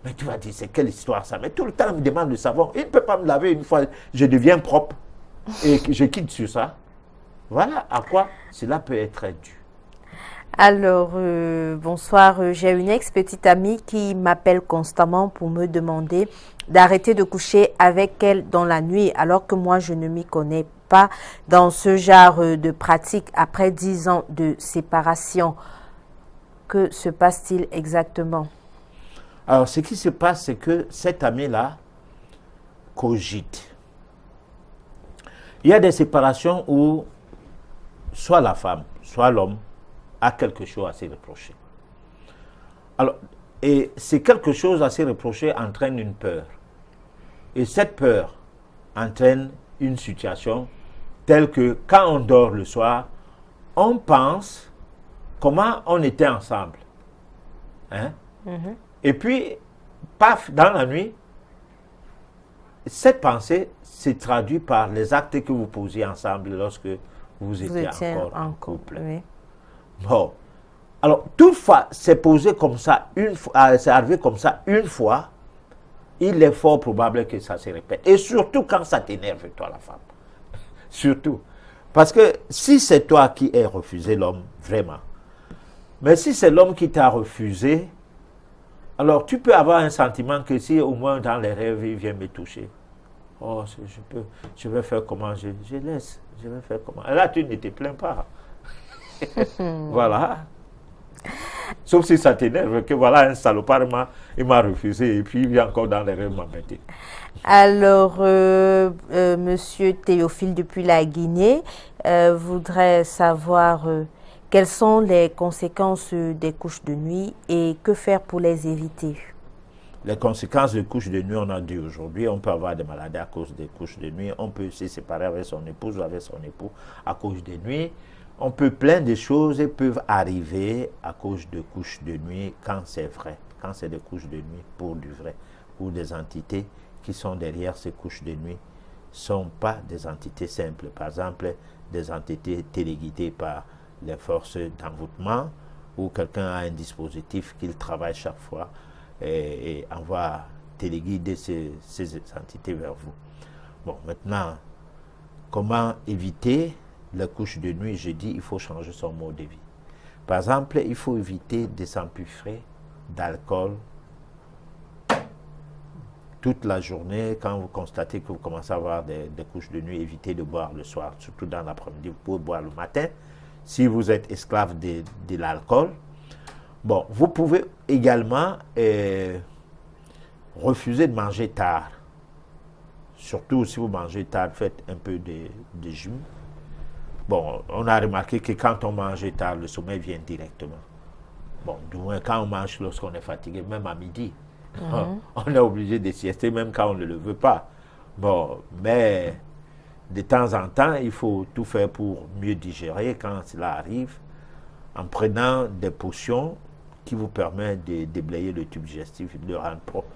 Mais tu vas dire, c'est quelle histoire ça? Mais tout le temps, il me demande le savon. Il ne peut pas me laver une fois, je deviens propre. Et je quitte sur ça. Voilà à quoi cela peut être dû. Alors, bonsoir, j'ai une ex-petite amie qui m'appelle constamment pour me demander d'arrêter de coucher avec elle dans la nuit, alors que moi, je ne m'y connais pas dans ce genre de pratique après 10 ans de séparation. Que se passe-t-il exactement? Alors, ce qui se passe, c'est que cette amie-là cogite. Il y a des séparations où soit la femme, soit l'homme a quelque chose à se reprocher. Alors, et c'est quelque chose à se reprocher entraîne une peur. Et cette peur entraîne une situation telle que quand on dort le soir, on pense comment on était ensemble. Hein? Et puis, paf, dans la nuit, cette pensée se traduit par les actes que vous posiez ensemble lorsque vous étiez encore en couple. Oui. Bon. Alors, toutefois, c'est posé comme ça, c'est arrivé comme ça une fois, il est fort probable que ça se répète. Et surtout quand ça t'énerve, toi, la femme. Surtout. Parce que si c'est toi qui as refusé l'homme, vraiment. Mais si c'est l'homme qui t'a refusé, alors tu peux avoir un sentiment que si au moins dans les rêves, il vient me toucher. Oh, je vais faire comment, je laisse, je vais faire comment. Et là, tu ne te plains pas. Voilà. Sauf si ça t'énerve, que voilà, un salopard, il m'a refusé et puis il vient encore dans les rêves m'embêter. Alors, Monsieur Théophile depuis la Guinée voudrait savoir quelles sont les conséquences des couches de nuit et que faire pour les éviter. Les conséquences des couches de nuit, on a dit aujourd'hui, on peut avoir des maladies à cause des couches de nuit, on peut se séparer avec son épouse ou avec son époux à cause des nuits. On peut, plein de choses peuvent arriver à cause de couches de nuit quand c'est vrai, quand c'est des couches de nuit pour du vrai, ou des entités qui sont derrière ces couches de nuit ne sont pas des entités simples. Par exemple, des entités téléguidées par les forces d'envoûtement, ou quelqu'un a un dispositif qu'il travaille chaque fois et envoie téléguider ces entités vers vous. Bon, maintenant, comment éviter les couches de nuit? Je dis il faut changer son mode de vie. Par exemple, il faut éviter de s'empiffrer d'alcool toute la journée. Quand vous constatez que vous commencez à avoir des couches de nuit, évitez de boire le soir, surtout dans l'après-midi. Vous pouvez boire le matin. Si vous êtes esclave de l'alcool, bon, vous pouvez également refuser de manger tard. Surtout si vous mangez tard, faites un peu de jus. Bon, on a remarqué que quand on mange tard, le sommeil vient directement. Bon, du moins quand on mange lorsqu'on est fatigué, même à midi, on est obligé de siester même quand on ne le veut pas. Bon, mais de temps en temps, il faut tout faire pour mieux digérer quand cela arrive, en prenant des potions qui vous permettent de déblayer le tube digestif, de le rendre propre,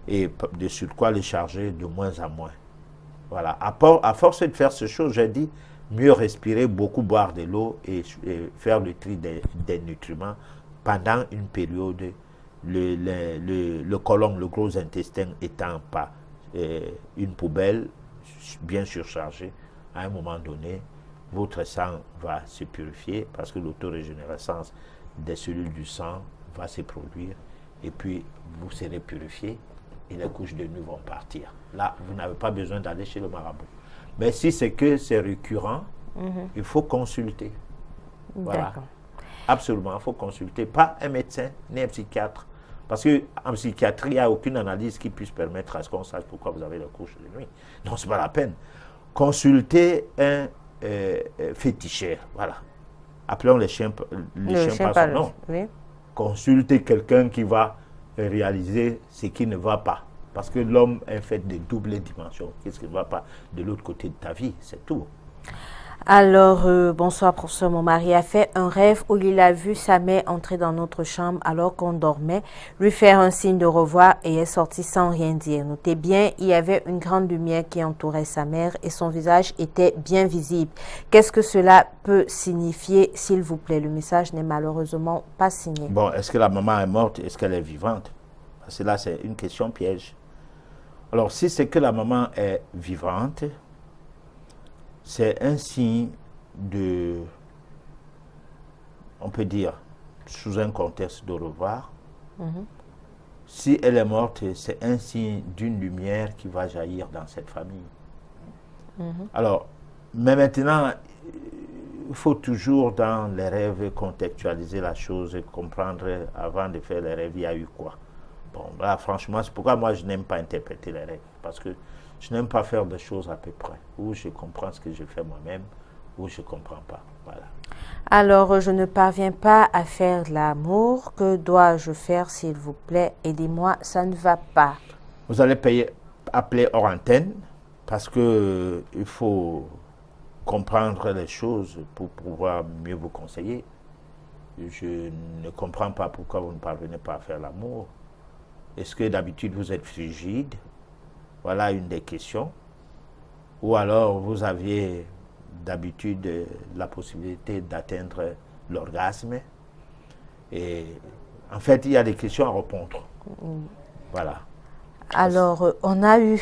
et de sur quoi le charger de moins en moins. Voilà. À force de faire ces choses, j'ai dit, mieux respirer, beaucoup boire de l'eau et faire le tri des nutriments pendant une période, le côlon, le gros intestin étant pas une poubelle bien surchargée. À un moment donné, votre sang va se purifier parce que l'autorégénérescence des cellules du sang va se produire et puis vous serez purifié et les couches de nuit vont partir. Là, vous n'avez pas besoin d'aller chez le marabout. Mais si c'est que c'est récurrent, il faut consulter. Voilà. Absolument, il faut consulter. Pas un médecin, ni un psychiatre. Parce qu'en psychiatrie, il n'y a aucune analyse qui puisse permettre à ce qu'on sache pourquoi vous avez la couche de nuit. Non, ce n'est pas la peine. Consultez un féticheur. Voilà. Appelons les chiens par son nom. Oui. Consultez quelqu'un qui va réaliser ce qui ne va pas. Parce que l'homme est fait de double dimensions. Qu'est-ce qui ne va pas de l'autre côté de ta vie? C'est tout. Alors, bonsoir professeur, mon mari a fait un rêve où il a vu sa mère entrer dans notre chambre alors qu'on dormait, lui faire un signe de revoir et est sorti sans rien dire. Notez bien, il y avait une grande lumière qui entourait sa mère et son visage était bien visible. Qu'est-ce que cela peut signifier, s'il vous plaît? Le message n'est malheureusement pas signé. Bon, est-ce que la maman est morte? Est-ce qu'elle est vivante? Parce que là, c'est une question piège. Alors, si c'est que la maman est vivante, c'est un signe de, on peut dire, sous un contexte de revoir. Si elle est morte, c'est un signe d'une lumière qui va jaillir dans cette famille. Alors, mais maintenant, il faut toujours dans les rêves contextualiser la chose et comprendre avant de faire les rêves, il y a eu quoi. Bon, là, franchement, c'est pourquoi moi je n'aime pas interpréter les rêves, parce que je n'aime pas faire des choses à peu près, où je comprends ce que je fais moi-même, ou je ne comprends pas. Voilà. Alors, je ne parviens pas à faire l'amour. Que dois-je faire, s'il vous plaît? Aidez-moi, ça ne va pas. Vous allez appeler hors antenne, parce que il faut comprendre les choses pour pouvoir mieux vous conseiller. Je ne comprends pas pourquoi vous ne parvenez pas à faire l'amour. Est-ce que d'habitude vous êtes frigide? Voilà une des questions. Ou alors vous aviez d'habitude la possibilité d'atteindre l'orgasme. Et en fait, il y a des questions à répondre. Voilà. Alors, on a eu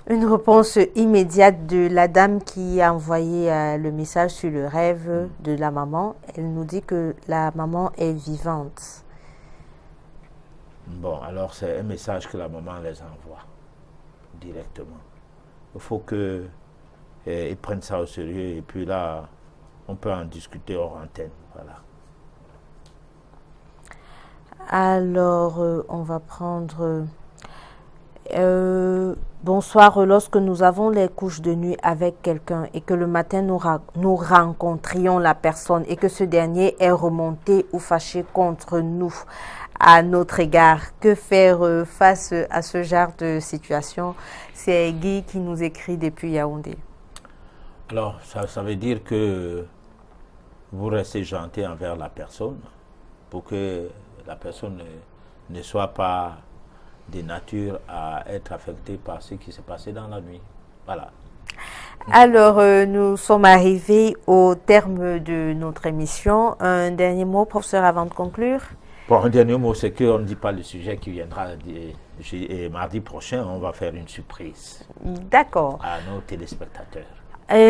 une réponse immédiate de la dame qui a envoyé le message sur le rêve de la maman. Elle nous dit que la maman est vivante. Bon, alors c'est un message que la maman les envoie directement. Il faut qu'ils prennent ça au sérieux et puis là, on peut en discuter hors antenne. Voilà. Alors, on va prendre... bonsoir, lorsque nous avons les couches de nuit avec quelqu'un et que le matin nous rencontrions la personne et que ce dernier est remonté ou fâché contre nous à notre égard, que faire face à ce genre de situation? C'est Guy qui nous écrit depuis Yaoundé. Alors, ça veut dire que vous restez gentil envers la personne pour que la personne ne soit pas de nature à être affectée par ce qui s'est passé dans la nuit. Voilà. Alors, nous sommes arrivés au terme de notre émission. Un dernier mot, professeur, avant de conclure? Bon, un dernier mot, c'est qu'on ne dit pas le sujet qui viendra mardi prochain. On va faire une surprise. D'accord. À nos téléspectateurs.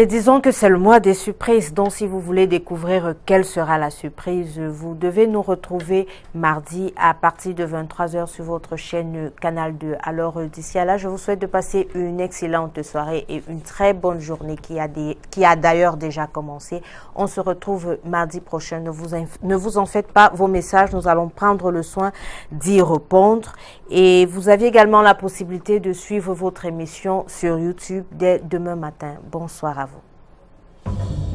Disons que c'est le mois des surprises, donc si vous voulez découvrir quelle sera la surprise, vous devez nous retrouver mardi à partir de 23h sur votre chaîne Canal 2. Alors d'ici à là, je vous souhaite de passer une excellente soirée et une très bonne journée qui a d'ailleurs déjà commencé. On se retrouve mardi prochain. Ne vous en faites pas, vos messages, nous allons prendre le soin d'y répondre. Et vous avez également la possibilité de suivre votre émission sur YouTube dès demain matin. Bonsoir à vous.